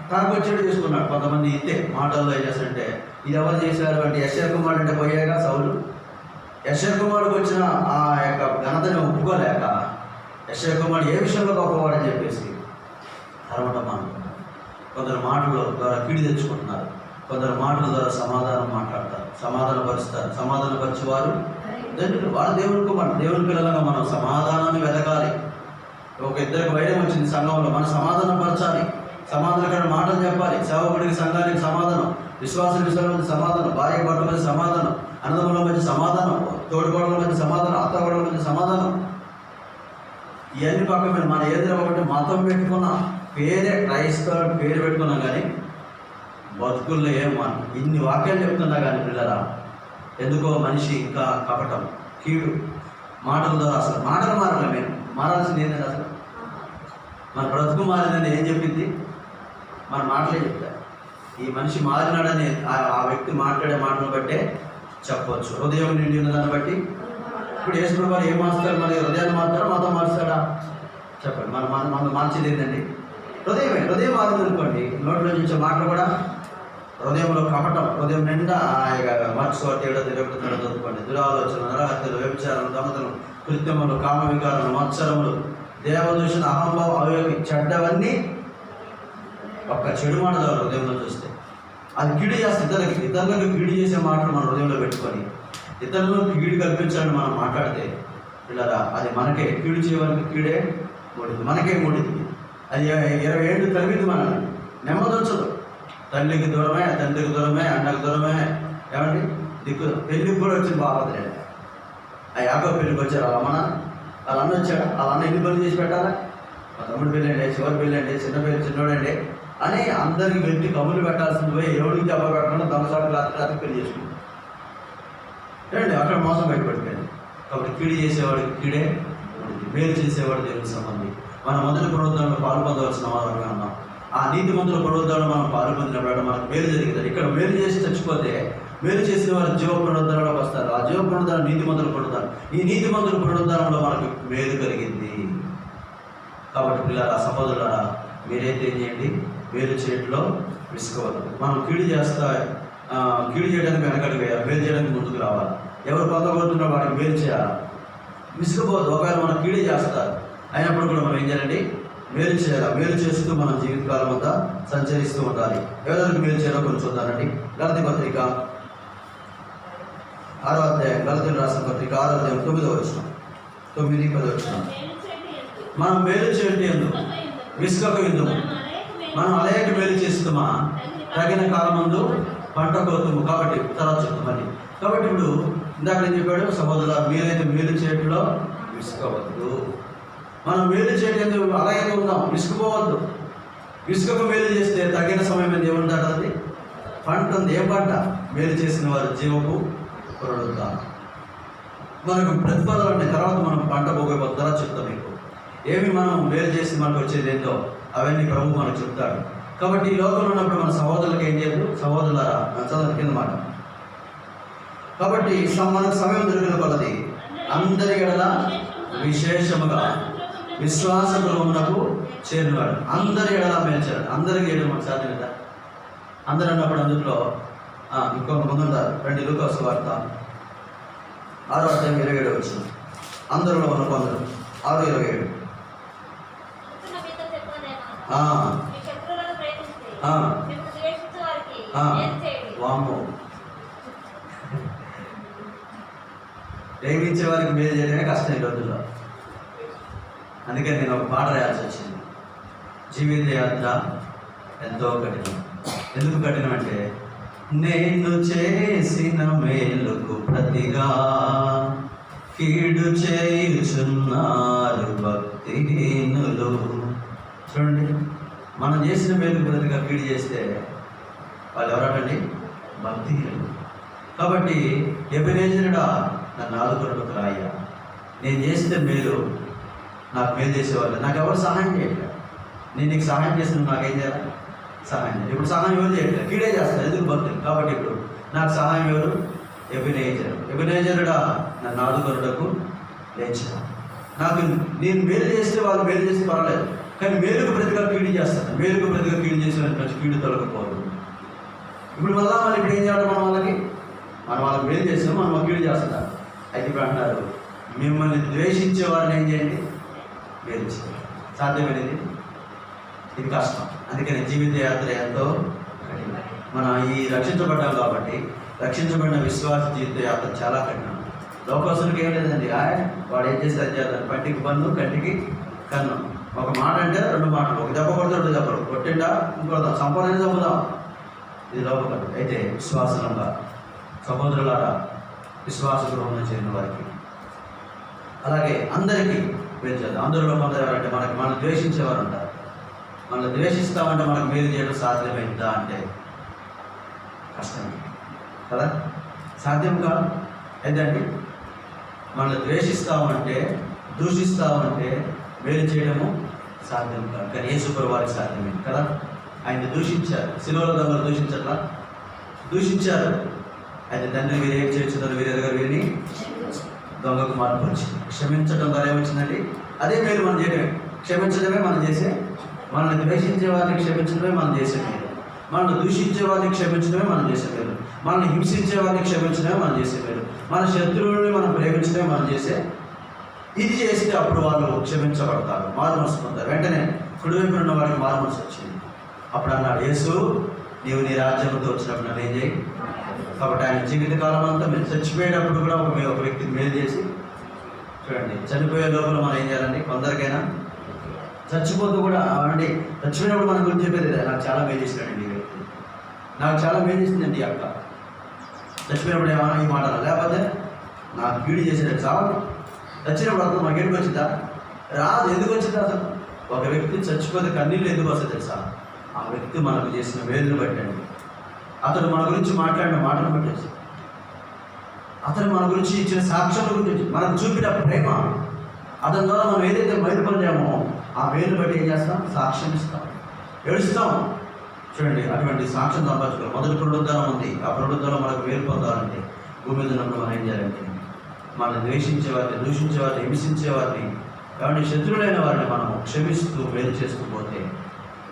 తనకు వచ్చేట్టు చేసుకున్నాడు. కొంతమంది ఇంతే మాటల్లో ఏం చేస్తారంటే, ఇది ఎవరు చేశారు అంటే యెషయా కుమారుడు అంటే పోయాగా సౌలు. యెషయా కుమారుడికి వచ్చిన ఆ యొక్క ఘనతని ఒప్పుకోలేక యెషయా కుమారుడు ఏ విషయంలో గొప్పవాడని చెప్పేసి అరవటం అనుకుంటున్నారు. కొందరు మాటల ద్వారా కీడు తెచ్చుకుంటున్నారు, కొందరు మాటల ద్వారా సమాధానం మాట్లాడతారు, సమాధానపరుస్తారు. సమాధానపరిచేవారు ధన్యులు. వారు దేవుని కుమారుడు. దేవుని పిల్లలుగా మనం సమాధానాన్ని వెతకాలి. ఒక ఇద్దరికి వైరం వచ్చింది సంఘంలో, మనం సమాధానం పరచాలి, సమాధానకరమైన మాటలు చెప్పాలి. సేవకుడికి సంఘానికి సమాధానం, విశ్వాస విషయాల మధ్య సమాధానం, భార్య భర్తల మధ్య సమాధానం, అన్నదమ్ముల మధ్య సమాధానం, తోడుకోవడం మధ్య సమాధానం, అత్తగొడల మధ్య సమాధానం. ఇవన్నీ పక్క మీద మన ఏదైనా ఒకటి మతం పెట్టుకున్నాం, పేరే క్రైస్తవుడు పేరు పెట్టుకున్నాం, కానీ బతుకుల్లో ఏమన్నా ఇన్ని వాక్యాలు చెప్తున్నా కానీ పిల్లరా ఎందుకో మనిషి ఇంకా కపటం, కీడు మాటల ద్వారా. అసలు మాటలు మారాలి, మేము మారాల్సింది ఏంటంటే అసలు మన బ్రతుకు మారిందని ఏం చెప్పింది? మన మాటలే చెప్తారు. ఈ మనిషి మారినాడని ఆ వ్యక్తి మాట్లాడే మాటను బట్టే చెప్పవచ్చు. హృదయం నిండి ఉన్నదాన్ని బట్టి. ఇప్పుడు యేసు వారు ఏం మారుస్తారు? మరి హృదయాన్ని మారుతారా, మతం మారుస్తాడా? చెప్పండి. మనం మార్చేది ఏంటండి? హృదయమే. హృదయం మారింది అనుకోండి, నోట్లో నుంచి మాటలు కూడా హృదయంలో కపటం, హృదయం నిండా మార్చుకోవడం, చదువుకోండి. దురాలోచన, నరహత్యలు, వ్యభిచారం, దమతలు, కృత్యములు, కామ వికారములు, మత్సరములు, దేవదూషణ, అహంభావం, అవివేకి, చెడ్డవన్నీ ఒక్క చెడు మాట ద్వారా హృదయంలో చూస్తే అది కీడు చేస్తే ఇతరులకు కీడు చేసే మాటలు మన హృదయంలో పెట్టుకొని ఇతరులకు కీడు కల్పించాలని మనం మాట్లాడితే పిల్లరా అది మనకే కీడు చేయడానికి కీడే మూడింది, మనకే మూడింది. అది 20 ఏళ్ళు కలిపింది మనల్ని, నెమ్మదించదు. తల్లికి దూరమే, తండ్రికి దూరమే, అన్నకి దూరమే. ఏమండి దిక్కు పెళ్ళికి కూడా వచ్చింది బాగోదులే. ఆ యాకోబు పెళ్ళికి వచ్చారు వాళ్ళ అమ్మ, వాళ్ళ అన్న వచ్చాడు. వాళ్ళ అన్న ఎన్ని పనులు చేసి పెట్టాలా? మా తమ్ముడు పెళ్ళండి, చివరి పెళ్ళండి, చిన్న పెళ్ళి చిన్నోడండి అని అందరికి పెట్టి కబుర్లు పెట్టాల్సింది పోయి ఎవరికి దెబ్బ పెట్టకుండా దొంగసాటు రాత్రి పెళ్లి చేసుకుంటాం. ఏమండి అక్కడ మోసం బయటపడిపోయింది. కాబట్టి కీడు చేసేవాడికి కీడే, మేలు చేసేవాడు దేవుని సంబంధి. మన మొదటి పునరుద్ధరణలో పాలు పొందవలసిన వారుగా ఉన్నాం. ఆ నీతి మంతుల పునరుద్ధరణ మనం పాలు పొందినప్పుడు మనకు మేలు జరుగుతుంది. ఇక్కడ మేలు చేసి చచ్చిపోతే మేలు చేసిన వారు జీవ పునరుద్ధరణలోకి వస్తారు. ఆ జీవ పునరుద్ధరణ నీతి మంతుల పునరుద్ధరణ. ఈ నీతి మంతుల పునరుద్ధరణలో మనకు మేలు కలిగింది. కాబట్టి పిల్లల సహోదరులారా మీరైతే ఏం చేయండి? మేలు చేయడంలో విసుకోవద్దు. మనం కీడు చేయడానికి వెనకడికి వేయాలి, మేలు చేయడానికి ముందుకు రావాలి. ఎవరు పొందబోతున్నా వాడికి మేలు చేయాలి, విసుకుపోవద్దు. ఒకవేళ మనం కీడు చేస్తారు అయినప్పుడు కూడా మనం ఏం చేయాలండి? మేలు చేయాలి. మేలు చేస్తూ మనం జీవితకాలం అంతా సంచరిస్తూ ఉండాలి. ఎవరికి మేలు చేయాలో కొంచెం చూద్దానండి. గలతీ పత్రిక 6వ అధ్యాయం, గలతీయులకు రాసిన పత్రిక 6వ అధ్యాయం 9వ వచనం, 9, 10 వచనం. మనం మేలు చేయండి ఎందుకు విసుకకు ఎందుకు? మనం అనేక మేలు చేస్తామా తగిన కాలమందు పంట కోతుము. కాబట్టి తర్వాత చెప్తామని. కాబట్టి ఇప్పుడు ఇందాక ఏం చెప్పాడు? సహోదరుల మీరైతే మేలు చేయడంలో విసుకవద్దు. మనం మేలు చేయడం అలాగే ఉందాం, విసుకుపోవద్దు. విసుకకు మేలు చేస్తే తగిన సమయం మీద ఏముంటాడు? అది పంట ఉంది. ఏం పంట? మేలు చేసిన వారు జీవపు పునరుద్ధరణ. మనకు ప్రతిఫలం అంటే తర్వాత మనం పంట పోగొట్టు తర్వాత చెప్తాం మీకు. ఏమి మనం మేలు చేసి మనకు వచ్చేది ఏంటో అవన్నీ ప్రభు మనకు చెప్తాడు. కాబట్టి ఈ లోకంలో ఉన్నప్పుడు మన సహోదరులకు ఏం చేయదు? సహోదరులారా చదవండి కింద మాట. కాబట్టి మనకు సమయం దొరికిన కొలది అందరి ఎడల విశేషముగా విశ్వాస గృహమునకు చేరినవాడు. అందరి ఎడలా మేల్చాడు. అందరికి చేయడం మనకు సాధ్యం కదా. అందరు అన్నప్పుడు అందులో ఇంకొక ముందుంటారు. 2 లూకా సువార్త 6వ అధ్యాయం 27 వచ్చిన అందరిలో ఉన్న కొందరు 6:27. వామ్మో, ప్రేమించే వారికి మేలు చేయడమే కష్టం ఈ రోజుల్లో. అందుకని నేను ఒక పాట రాయాల్సి వచ్చింది. జీవిత యాత్ర ఎంతో కఠినం. ఎందుకు కఠినం అంటే నేను చేసిన మేలుకు ప్రతిగా కీడు చేయుచున్నారు భక్తిహీనులు. చూడండి, మనం చేసిన మేలుకు ప్రతిగా కీడు చేస్తే వాళ్ళు ఎవరండి? భక్తిహీనులు. కాబట్టి ఎబెనేజరుడా నన్ను ఆదుకొనుటకు రాయ్యా. నేను చేసిన మేలు నాకు మేలు చేసేవాళ్ళు. నాకు ఎవరు సహాయం చేయట్లేదు. నేను నీకు సహాయం చేసిన నాకేం చేయాలి? సహాయం చేయాలి. ఇప్పుడు సహాయం ఎవరు చేయట్లేదు, కీడే చేస్తారు. ఎందుకు? భక్తులు. కాబట్టి ఇప్పుడు నాకు సహాయం ఎవరు? ఎబెనేజరుడా నన్ను ఆదుకొనుటకు లేచా. నాకు నేను మేలు చేస్తే వాళ్ళు మేలు చేస్తే పర్వాలేదు, కానీ మేలుకు ప్రతిగా కీడు చేస్తాను. మేలుకు ప్రతిగా కీడు చేసిన కీడు తొలగకపోదు. ఇప్పుడు మళ్ళీ ఇప్పుడు ఏం చేయాలి? మనం వాళ్ళకి మేలు చేస్తాం, మనం కీడు చేస్తాం. అయితే ఇప్పుడు అంటారు, మిమ్మల్ని ద్వేషించే వారిని ఏం చేయండి? మేలు చేయండి. సాధ్యమైనది ఇది కష్టం. అందుకని జీవిత యాత్ర ఎంతో కఠినం. మనం ఈ రక్షించబడ్డాం కాబట్టి రక్షించబడిన విశ్వాస జీవిత యాత్ర చాలా కఠినం. లోకస్తునికి ఏం లేదండి, వాడు ఏం చేస్తే అది చేద్దాం. పంటికి పన్ను, కంటికి కన్ను. ఒక మాట అంటే రెండు మాటలు, ఒక దెబ్బ కొడితే రెండు దెబ్బలు, కొట్టిండా ఇంకొడదాం, సంపూర్ణంగా చంపుదాం. ఇది లోపల. అయితే విశ్వాసంగా సహోదరులారా, విశ్వాస గృహంలో చేరిన వారికి అలాగే అందరికీ మేలు చేద్దాం. అందరిలో కొందరు ఎవరంటే మనం ద్వేషించేవారు ఉంటారు. మనల్ని ద్వేషిస్తామంటే మనకు మేలు చేయడం సాధ్యమైందా అంటే కష్టమే కదా, సాధ్యం కాదు. అయితే అండి మనల్ని ద్వేషిస్తామంటే, దూషిస్తామంటే మేలు చేయడము సాధ్యం కాదు. కానీ యేసుప్రభువు వారికి సాధ్యమైంది కదా. ఆయన దూషించారు, శిలువలో దొంగలు దూషించట్లా, దూషించారు. అయితే తండ్రి వీరు ఏం చేస్తున్నారు? వీరు ఎదురు వీరిని దొంగకు మార్పు వచ్చింది. క్షమించడం ద్వారా ఏమొచ్చిందండి? అదే మేలు మనం చేయడమే. క్షమించడమే మనం చేసే, మనల్ని ద్వేషించే వారిని క్షమించడమే మనం చేసే మేలు. మనల్ని దూషించే వారిని క్షమించడమే మనం చేసే మేలు. మనల్ని హింసించే వారిని క్షమించడమే మనం చేసే మేలు. మన శత్రువుల్ని మనం ప్రేమించడమే మనం చేసే. ఇది చేస్తే అప్పుడు వాళ్ళు క్షమించబడతారు, మారు మనసు పొందారు. వెంటనే కుడివైపు ఉన్న వారికి మారు మనసు వచ్చింది. అప్పుడు అన్నాడు, యేసు నీవు నీ రాజ్యంతో వచ్చినప్పుడు నన్ను ఏం చేయి. కాబట్టి ఆయన జీవితకాలం అంతా మీరు చచ్చిపోయేటప్పుడు కూడా ఒక వ్యక్తికి మేలు చేసి చూడండి. చనిపోయే లోపల మనం ఏం చేయాలండి? కొందరికైనా చచ్చిపోతూ కూడా అండి, చచ్చిపోయినప్పుడు మన గురించి చెప్పేది నాకు చాలా మేలు చేసినాడండి ఈ వ్యక్తి, నాకు చాలా మేలు చేసిందండి ఈ అక్క. చచ్చిపోయినప్పుడు ఏమన్నా ఈ మాట, లేకపోతే నాకు కీడు చేసేది చాలు. చచ్చినప్పుడు అసలు మాకు ఎందుకు వచ్చిందా? రాదు. ఎందుకు వచ్చిందా? అసలు ఒక వ్యక్తి చచ్చిపోతే కన్నీళ్ళు ఎందుకు వస్తుంది తెలుసా? ఆ వ్యక్తి మనకు చేసిన మేలును బట్టండి. అతను మన గురించి మాట్లాడిన మాటను బట్టి, అతను మన గురించి ఇచ్చిన సాక్ష్యం గురించి, మనకు చూపిన ప్రేమ, అతని ద్వారా మనం ఏదైతే బయటపడ్డామో ఆ మేలు బట్టి ఏం చేస్తాం? సాక్ష్యం ఇస్తాం, ఏడుస్తాం. చూడండి, అటువంటి సాక్ష్యం సంపాదించుకోవాలి. మొదటి పునరుద్ధానం ఉంది. ఆ పునరుద్ధానం మనకు మేలు పొందాలంటే భూమి మీద ఉన్నప్పుడు మనం ఏం చేయాలంటే మనల్ని ద్వేషించే వారిని, దూషించే వారిని, హింసించే వారిని, కాబట్టి శత్రువులైన వారిని మనం క్షమిస్తూ మేలు చేస్తూ పోతే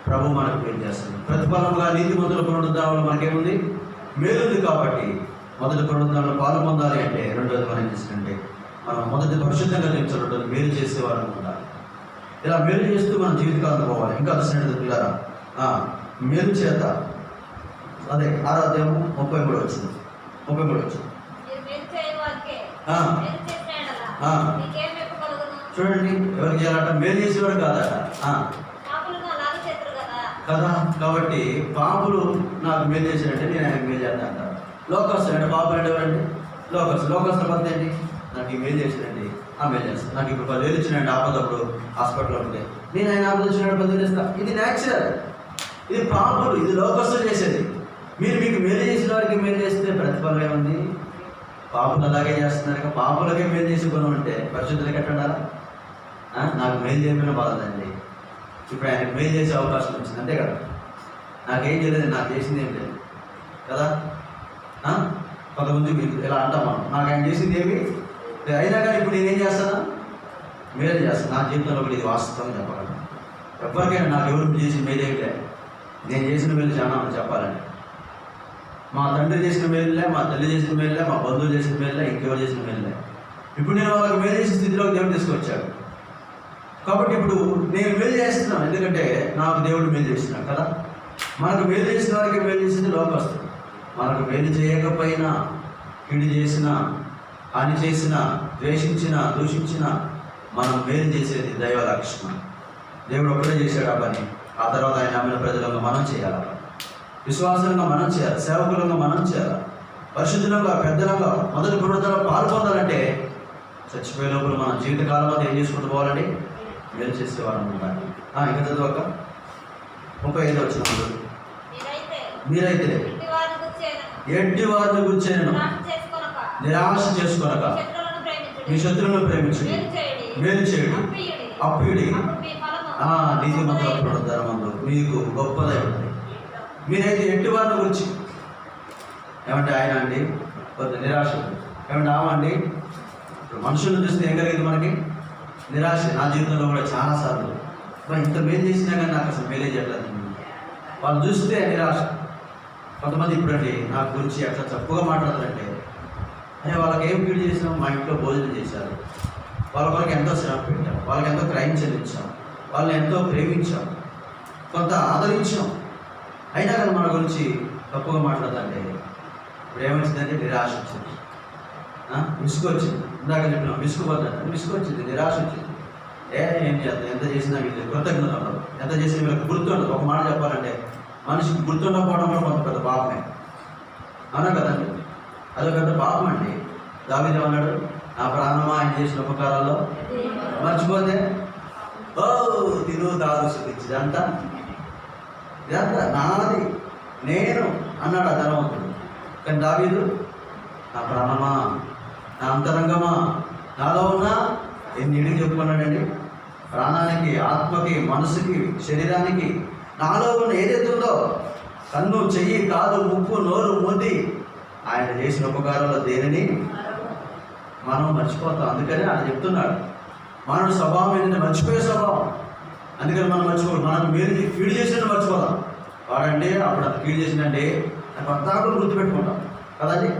ప్రభు మనకు మేలు చేస్తుంది. ప్రతిఫలంగా నీతిమంతుల పునరుద్ధానంలో మనకేముంది? మేలుంది. కాబట్టి మొదటి పునరుద్ధానంలో పాలు పొందాలి అంటే రెండోది మనం ఏం చేస్తుంటే మనం మొదటి పరిశుద్ధంగా నిలిచి, రెండోది మేలు చేసేవారు ఉండాలి. ఇలా మేలు చేస్తూ మనం జీవితకాలంలో పోవాలి. ఇంకా అలసినట్టు పిల్లరా, మేలు చేత అదే 6వ అధ్యాయము 33 వచ్చింది. 33 వచ్చింది. చూడండి, ఎవరికి చేయాలట? మేలు చేసేవాడు కాదట కదా. కాబట్టి పాపులు నాకు మేలు చేశాడంటే నేను ఆయనకు మేలు చేస్తాను అంటారు. లోకస్తులు అంటే పాపులు అంటే ఎవరండి? లోకస్తుల పద్ధతి ఏంటి? నాకు ఈ మేలు చేశాడండి, ఆ మేలు చేస్తాను. నాకు ఇప్పుడు 10,000 ఇచ్చినండి ఆపదప్పుడు హాస్పిటల్లో ఉంటే, నేను ఆయన ఆపద ఇచ్చినట్టు 10,000 ఇస్తాను. ఇది న్యాచురల్, ఇది పాపులు, ఇది లోకస్తులు చేసేది. మీకు మేలు చేసిన వారికి మేలు చేస్తే ప్రతిఫలం ఏముంది? పాపులు అలాగే చేస్తున్నారు. పాపులకే మేలు చేసి గుణం ఉంటే పరిశుద్ధులకి ఎట్లా ఉండాలా? నాకు మేలు చేయకపోయినా బాధండి. ఇప్పుడు ఆయనకు మేలు చేసే అవకాశం వచ్చింది, అంతే కదా. నాకేం చేయలేదు, నాకు చేసింది ఏం లేదు కదా. కొంతమంది ఇలా అంటాం మనం, నాకు ఆయన చేసింది ఏమి అయినా కానీ ఇప్పుడు నేనేం చేస్తాను? మేలు చేస్తాను. నా జీవితంలో కూడా ఇది వాస్తవం చెప్పగలను. ఎవరికైనా నాకు ఎవరు చేసి మేలు ఏమిలే, నేను చేసిన మేలు చాలా చెప్పాలండి. మా తండ్రి చేసిన మేలులే, మా తల్లి చేసిన మేలులే, మా బంధువులు చేసిన మేలులే, ఇంకెవరు చేసిన మేలులే. ఇప్పుడు నేను వాళ్ళకి మేలు చేసిన స్థితిలోకి దేవుడు తీసుకొచ్చాడు. కాబట్టి ఇప్పుడు నేను మేలు చేస్తున్నాను, ఎందుకంటే నాకు దేవుడు మేలు చేస్తున్నాడు కదా. మనకు మేలు చేసిన వారికి మేలు చేసింది లోకస్తుడు. మనకు మేలు చేయకపోయినా, కీడు చేసిన, హాని చేసిన, ద్వేషించిన, దూషించిన మనం మేలు చేసేది దైవ లక్షణం. దేవుడు ఒక్కడే చేశాడు ఆ పని. ఆ తర్వాత ఆయన నమ్మిన ప్రజలంగా మనం చేయాలి, విశ్వాసంగా మనం చేయాలి, సేవకులంగా మనం చేయాలి, పరిశుద్ధులంగా, పెద్దలంగా మొదటి పునరుద్ధరణలో పాల్పొందాలంటే చచ్చిపోయే లోపల మన జీవితకాలం అంతా ఏం చేసుకుంటూ పోవాలండి? మేలు చేసేవాళ్ళం ఉండాలి. ఇంకా చదువుక 35 వచ్చినప్పుడు, మీరైతే ఎడ్డి వారిని గుర్చేయను, నిరాశ చేసుకొనక మీ శత్రువులను ప్రేమించండి, మేలు చేయండి, అప్పుడి నీతిమంతుల పునరుద్ధరణమందు మీకు గొప్పదై ఉంటుంది. మీరైతే ఎట్టి వారిని గురించి ఏమంటే ఆయన అండి కొంత నిరాశ, ఏమంటే ఆమండి ఇప్పుడు మనుషులను చూస్తే ఏం కలిగింది మనకి? నిరాశ నా జీవితంలో కూడా చాలాసార్లు ఇంత మేలు చేసినా కానీ నాకు అసలు మేలే చేయట్లేదు. వాళ్ళు చూస్తే నిరాశ. కొంతమంది ఇప్పుడండి నా గురించి అట్లా తప్పుగా మాట్లాడతారంటే, అరే వాళ్ళకి ఏం ఫీల్ చేసినాం, మా ఇంట్లో భోజనం చేశారు, వాళ్ళ కొరకు ఎంతో శ్రమ పెట్టాం, వాళ్ళకి ఎంతో క్రైమ్ చెల్లించాం, వాళ్ళని ఎంతో ప్రేమించాం, కొంత ఆదరించాం, అయినా కానీ మన గురించి తప్పుగా మాట్లాడదంటే ఇప్పుడు ఏమొచ్చిందంటే నిరాశ వచ్చింది, విసుగు వచ్చింది. ఇందాక చెప్పినాం విసుగుపోతుందంటే విసుగు వచ్చింది, నిరాశ వచ్చింది. ఏం చేద్దాం, ఎంత చేసినా వీళ్ళు కృతజ్ఞత ఉండదు, ఎంత చేసినా వీళ్ళకి గుర్తుండదు. ఒక మాట చెప్పాలంటే మనిషికి గుర్తుండకపోవడం కూడా కొంత పెద్ద పాపమే, అవునా కదండి? అదొక పెద్ద పాపం అండి. దావీదు ఏమన్నాడు, నా ప్రాణమా ఆయన చేసిన ఉపకారాల్లో మర్చిపోతే ఓ తిను తాగు సుఖించి ఇదంతా నాది నేను అన్నాడు ఆ ధనవంతుడు. కానీ దావీదు నా ప్రాణమా, నా అంతరంగమా, నాలో ఉన్న ఎన్నిడికి చెప్పుకున్నాడండి. ప్రాణానికి, ఆత్మకి, మనసుకి, శరీరానికి నాలో ఉన్న ఏదైతే ఉందో కన్ను, చెయ్యి, కాదు, ముక్కు, నోరు, మూతి ఆయన చేసిన ఉపకారాల్లో దేనిని మనం మర్చిపోతాం. అందుకని ఆయన చెప్తున్నాడు మానవుడు స్వభావం ఏంటంటే మర్చిపోయే స్వభావం. అందుకని మనం మర్చిపోతాం. మనం మీరు ఫీడ్ చేసినట్టు మర్చిపోతాం. వాడండి అప్పుడు అది ఫీడ్ చేసిందండి అని పద్దాకులు గుర్తుపెట్టుకుంటాం కదండి.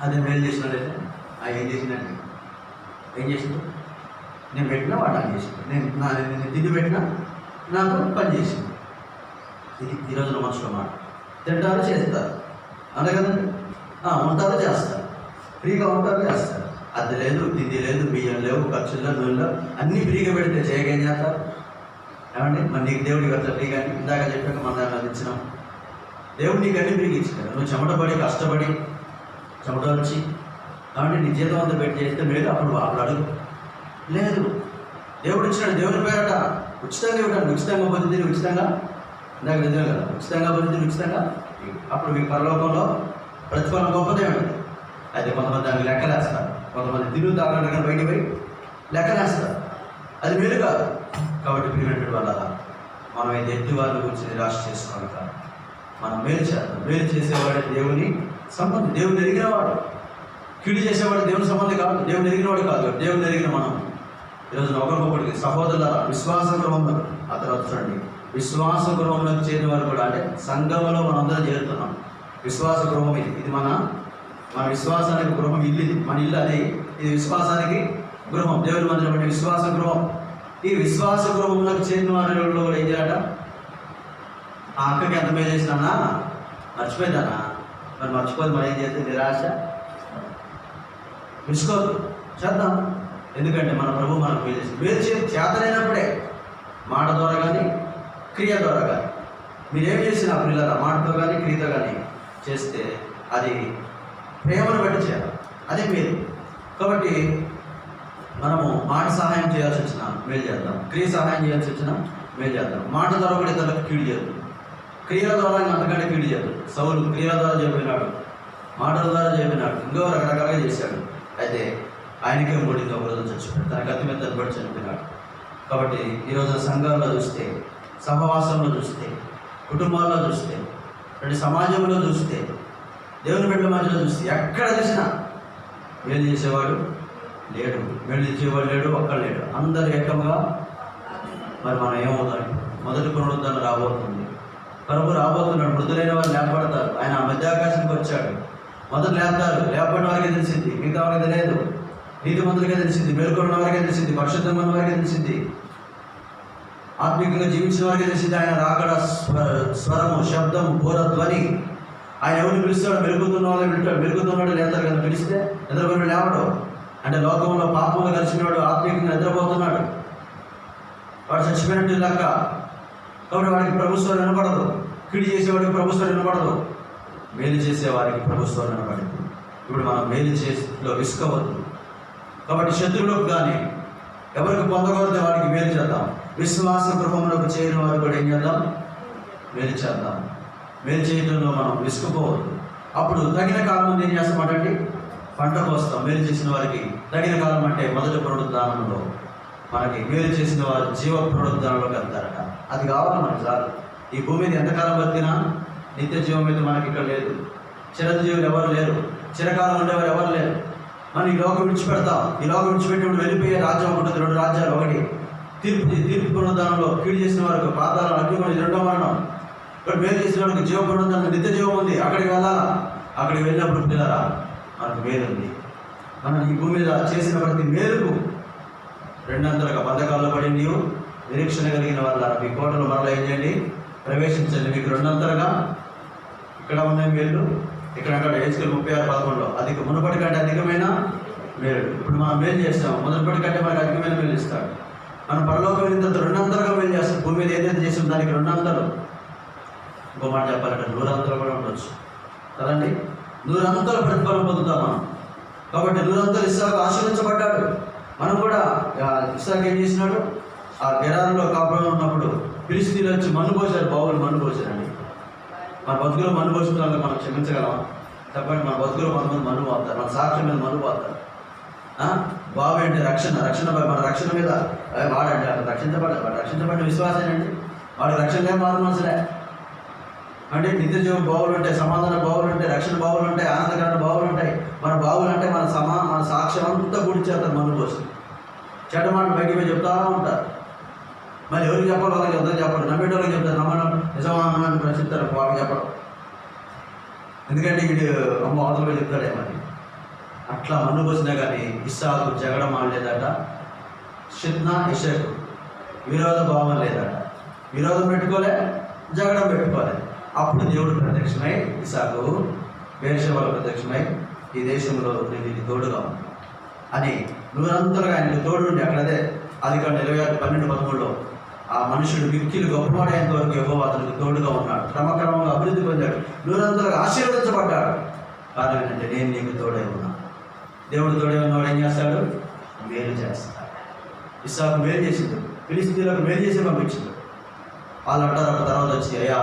అదే మేలు చేసినాడైతే ఏం చేసిందండి, ఏం చేసిండు, నేను పెట్టినా వాడు అని చేసిండు, నేను తిండి పెట్టినా నాకు పని చేసింది. ఇది ఈరోజున మనుషుల మాట. తింటారు, చేస్తారు, అంతే కదండి. ఉంటారు, చేస్తారు, ఫ్రీగా ఉంటారు, చేస్తారు. అది లేదు, తిండి లేదు, బియ్యం లేవు, ఖర్చుల్లో, నూనెలో అన్నీ ఫ్రీగా పెడితే చేయగేం చేస్తారు ఏమండి? మరి నీకు దేవుడికి వెళ్తా ఫ్రీగా ఇందాక చెప్పాక మన దాన్ని ఇచ్చినాం. దేవుడు నీకు అన్నీ ఫ్రీగా ఇచ్చినాడు. నువ్వు చెమటపడి కష్టపడి చెమట వచ్చి కాబట్టి నీ జీతం అంతా పెట్టి చేస్తే మేలు. అప్పుడు వాళ్ళు అడుగు లేదు, దేవుడు ఇచ్చినాడు, దేవుని పేరట ఉచితంగా ఇవ్వడానికి, ఉచితంగా పొందింది ఉచితంగా, ఇందాక నిజమే కదా, ఉచితంగా పొందింది ఉచితంగా. అప్పుడు మీకు పరలోకంలో ప్రతిఫలం గొప్పదే ఉంటుంది. అయితే కొంతమంది దానికి లెక్కలేస్తారు, కొంతమంది తిరుగుతారు బయటికి పోయి లెక్కలేస్తారు. అది మేలు కాదు. కాబట్టి ప్రియమైనటువంటి వల్ల మనం అయితే ఎత్తి వారి గురించి నిరాశ చేసుకోవాలి కాదు, మనం మేలు చేద్దాం. మేలు చేసేవాడే దేవుని సంబంధి, దేవుని ఎరిగినవాడు. కీడు చేసేవాడు దేవుని సంబంధి కాదు, దేవుని ఎరిగినవాడు కాదు. దేవుని ఎరిగిన మనం ఈరోజు ఒకరికొకరికి సహోదరుల విశ్వాస గృహంలో, ఆ తర్వాత చూడండి విశ్వాస గృహంలోకి చేరిన వారు కూడా, అంటే సంఘంలో మనందరం చేరుతున్నాం. విశ్వాస గృహం ఇది మన విశ్వాసానికి గృహం, ఇల్లు ఇది మన ఇల్లు. అది ఇది విశ్వాసానికి గృహం, దేవుని మందిరం అంటే విశ్వాస గృహం. ఈ విశ్వాస గృహంలోకి చేరిన వారిలో కూడా ఏం చేయాలట, ఆ అక్కకి ఎంత మేలు చేసినా మర్చిపోయిందన్నా, మరి మర్చిపోదు, మనం ఏం చేస్తే నిరాశ విసుకోదు, చేద్దాం. ఎందుకంటే మన ప్రభు మనకు మేలు చేసి మేలు చేతనైనప్పుడే మాట ద్వారా కానీ క్రియ ద్వారా కానీ మీరేం చేసిన పిల్లల మాటతో కానీ క్రియతో కానీ చేస్తే అది ప్రేమను బట్టి చేయాలి, అదే మేలు. కాబట్టి మనము మాట సహాయం చేయాల్సి వచ్చిన మేలు చేద్దాం, క్రియ సహాయం చేయాల్సి వచ్చిన మేలు చేద్దాం. మాట ద్వారా కూడా ఇతరులకు కీడు చేయదు, క్రియల ద్వారా అంతకంటే కీడు చేయదు. సౌలు క్రియల ద్వారా చెప్పినాడు, మాటల ద్వారా చెప్పినాడు, ఇంకో రకరకాలుగా చేశాడు. అయితే ఆయనకే మూడింది, ఒక రోజు చచ్చిపోయాడు, తన కత్తి మీద తనబడి చనిపోయినాడు. కాబట్టి ఈరోజు సంఘాల్లో చూస్తే, సహవాసంలో చూస్తే, కుటుంబాల్లో చూస్తే, సమాజంలో చూస్తే, దేవుని బిడ్డల మధ్యలో చూస్తే, ఎక్కడ చూసినా మేలు చేసేవాడు లేడు, మేలు చేసేవాడు లేడు, ఒక్కడు లేడు, అందరు ఏకంగా. మరి మనం ఏమవుతాం? మొదటి పునరుద్ధరణ రాబోతుంది, ప్రభు రాబోతున్నాడు, మృతులైన వారు లేపబడతారు. ఆయన మధ్యాకాశానికి వచ్చాడు, మొదటి లేపుతారు, లేపబడిన వారికి తెలిసింది, మిగతా వారికి తెలియదు. నీతిమంతులకే తెలిసింది, మేలుకొన్న వారికే తెలిసింది, పరిశుద్ధమైన వారికే తెలిసింది, ఆత్మీయంగా జీవించిన వారికే తెలిసింది. ఆయన రాకడ స్వరము, శబ్దము, ఘోరధ్వని. ఆయన ఎవరిని పిలుస్తాడు? మెలుగుతున్న వాళ్ళని పిలుస్తాడు. మెలుగుతున్నాడు లేతారు కదా, పిలిస్తే నిద్రపోయిన లేవడు. అంటే లోకంలో పాపంలో కలిసినవాడు ఆత్మీయంగా నిద్రపోతున్నాడు, వాడు చచ్చిపోయినట్టు లెక్క. కాబట్టి వాడికి ప్రభుత్వం వినపడదు, కీడు చేసేవాడికి ప్రభుత్వం వినపడదు, మేలు చేసేవారికి ప్రభుత్వం వినపడింది. ఇప్పుడు మనం మేలు చేసేలో విసుకోవద్దు. కాబట్టి శత్రువులకు కానీ ఎవరికి పొందకూడదు వాడికి మేలు చేద్దాం. విశ్వాస గృహంలోకి చేరిన వారు కూడా ఏం చేద్దాం? మేలు చేద్దాం. మేలు చేయడంలో మనం విసుకుపోవద్దు. అప్పుడు తగిన కాలం ఏం చేస్తామంటే పంట కోస్తాం. మేలు చేసిన వారికి తగిన కాలం అంటే మొదటి పునరుద్ధానంలో మనకి మేలు చేసిన వారు జీవ పునరుద్ధానంలోకి వెళ్తారట. అది కావాలి మనకి చాలు. ఈ భూమి మీద ఎంతకాలం బతికినా నిత్య జీవం మీద మనకి ఇక్కడ లేదు. చిరంజీవులు ఎవరు లేరు, చిరకాలం ఉండేవారు ఎవరు లేరు. మనం ఈ లోకం విడిచిపెడతాం. ఈ లోకం విడిచిపెట్టినప్పుడు వెళ్ళిపోయే రాజ్యం ఉంటుంది, 2 రాజ్యాలు. ఒకటి తీర్పు పునరుద్ధానంలో కీడు చేసిన వారికి పాతాళం, అగ్నిగుండం, ఇది 2వ మరణం. ఇక్కడ మేలు చేసిన వారికి జీవ పునరుద్ధానం, నిత్య జీవం ఉంది. అక్కడికి వెళ్ళాలా? అక్కడికి వెళ్ళినప్పుడు పిల్లరా మనకు మేలు ఉంది. మనం ఈ భూమి మీద చేసిన ప్రతి మేలుకు 2 బంధకాల్లో పడి నీవు నిరీక్షణ కలిగిన వాళ్ళ మీ కోటలు మరలా ఏం చేయండి? ప్రవేశించండి. మీకు 2 ఇక్కడ ఉన్నాయి మేలు, ఇక్కడ హెచ్కెల్ 36:11 అధిక మునుపటి కంటే అధికమైన మేలు. ఇప్పుడు మనం మేలు చేస్తాం, మునుపటి కంటే మనకు అధికమైన మేలు ఇస్తాడు. మనం పరలోకం వెళ్ళిన తర్వాత 2 మేలు చేస్తాం. భూమి మీద ఏదైతే చేసాం దానికి 2. ఇంకో మాట చెప్పాలంటే 100 కూడా ఉండొచ్చు కదండి. 100 ప్రతిఫలం పొందుతాం మనం. కాబట్టి 100 ఇస్సాకు ఆశీర్వదించబడ్డాడు. మనం కూడా ఇస్సాకు ఏం చేసినాడు? ఆ గెరారులో కాపురం ఉన్నప్పుడు ఫిలిష్తీయులు వచ్చి మన్ను పోసారు, బావులు మన్ను పోసారండి. మన బతుకులో మన్ను పోసిన వాళ్ళకి మనం క్షమించగలమా? చెప్పండి. మన బతుకులో కొంతమంది మన్ను పోతారు, మన సాక్ష్యం మీద మన్ను పోతారు. బావి అంటే రక్షణ మన రక్షణ మీద వాడండి. రక్షించబడిన విశ్వాసేనండి. వాడి రక్షణలే మారు మనసులే అంటే నిత్య జీవ బావులు ఉంటాయి, సమాధాన బావులు ఉంటాయి, రక్షణ బావులు ఉంటాయి, ఆనందకరణ బావులు ఉంటాయి. మన బావులు అంటే మన సాక్ష్యం అంతా గుడిచేస్తారు మన్ను పోసి. చెడ్డ మాటలు బయటికి పోయి చెప్తా ఉంటారు. మరి ఎవరికి చెప్పాలి? వాళ్ళకి ఎవరికి చెప్పడం, నమ్మేటోళ్ళకి చెప్తారు, నమ్మడం నిజమా అని ప్రశ్నిస్తారు, వాళ్ళకి చెప్పడం. ఎందుకంటే వీడు అమ్మ అవతల చెప్తాడే. మరి అట్లా మన్ను పోసినా కానీ ఇస్సాకు జగడం ఆడలేదట. షిత్నా ఇషకు విరోధ భావం లేదట. విరోధం పెట్టుకోలే, జగడం పెట్టుకోలే. అప్పుడు దేవుడు ప్రత్యక్షమై ఇస్సాకు బేర్షెబాలో ప్రత్యక్షమై ఈ దేశంలో నీకు తోడుగా ఉంది అని 100 ఆయనకు తోడుండి అక్కడదే ఆదికాండం 26:12 ఆ మనుషుడు మిక్కిలు గొప్పవాడైనంత వరకు యెహోవా అతనికి తోడుగా ఉన్నాడు. క్రమక్రమంగా అభివృద్ధి పొందాడు, 100 ఆశీర్వదించబడ్డాడు. కారణం ఏంటంటే నేను నీకు తోడై ఉన్నా. దేవుడు తోడై ఉన్నవాడు ఏం చేస్తాడు? మేలు చేస్తాడు. ఇస్సాకు మేలు చేసిండు, ఫిలిష్తీయులకు మేలు చేసి పంపించిండు. వాళ్ళు అంటారు ఒక తర్వాత వచ్చి, అయ్యా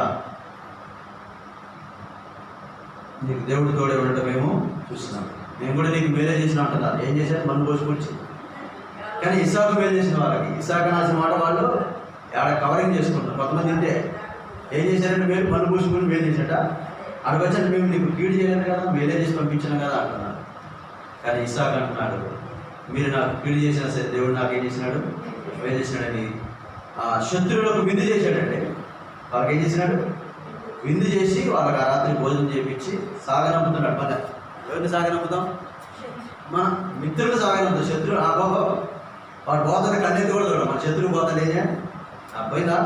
నీకు దేవుడు తోడే ఉండటం మేము చూస్తున్నాం, మేము కూడా నీకు మేలే చేసిన అంటున్నారు. ఏం చేశారు? మన్ను పోసుకొచ్చి. కానీ ఇస్సాకు మేలు చేసిన వాళ్ళకి, ఇస్సాకు నాసిన మాట వాళ్ళు ఆడ కవరింగ్ చేసుకుంటారు. కొంతమంది తింటే ఏం చేశారంటే మేలు మన్ను పోసుకుని మేలు చేసేట అక్కడికి వచ్చాక మేము నీకు కీడు చేయలేదు కదా, మేలే చేసి పంపించినాం కదా అంటున్నారు. కానీ ఇస్సాకు అంటున్నాడు, మీరు నాకు కీడు చేసినా సరే దేవుడు నాకు ఏం చేసినాడు? మేలు చేసినాడని శత్రువులకు విందు చేశాడండి. వాళ్ళకి ఏం చేసినాడు? విందు చేసి వాళ్ళకి ఆ రాత్రి భోజనం చేయించి సాగనంపుతున్నాడు. మన ఎవరిని సాగనంపుతాం? మన మిత్రులు సాగనంపుతాం. శత్రువు వాడు పోతాడు, కన్నెత్తి కూడా చూడం. మన శత్రువు పోతాడు ఏం పోయిందా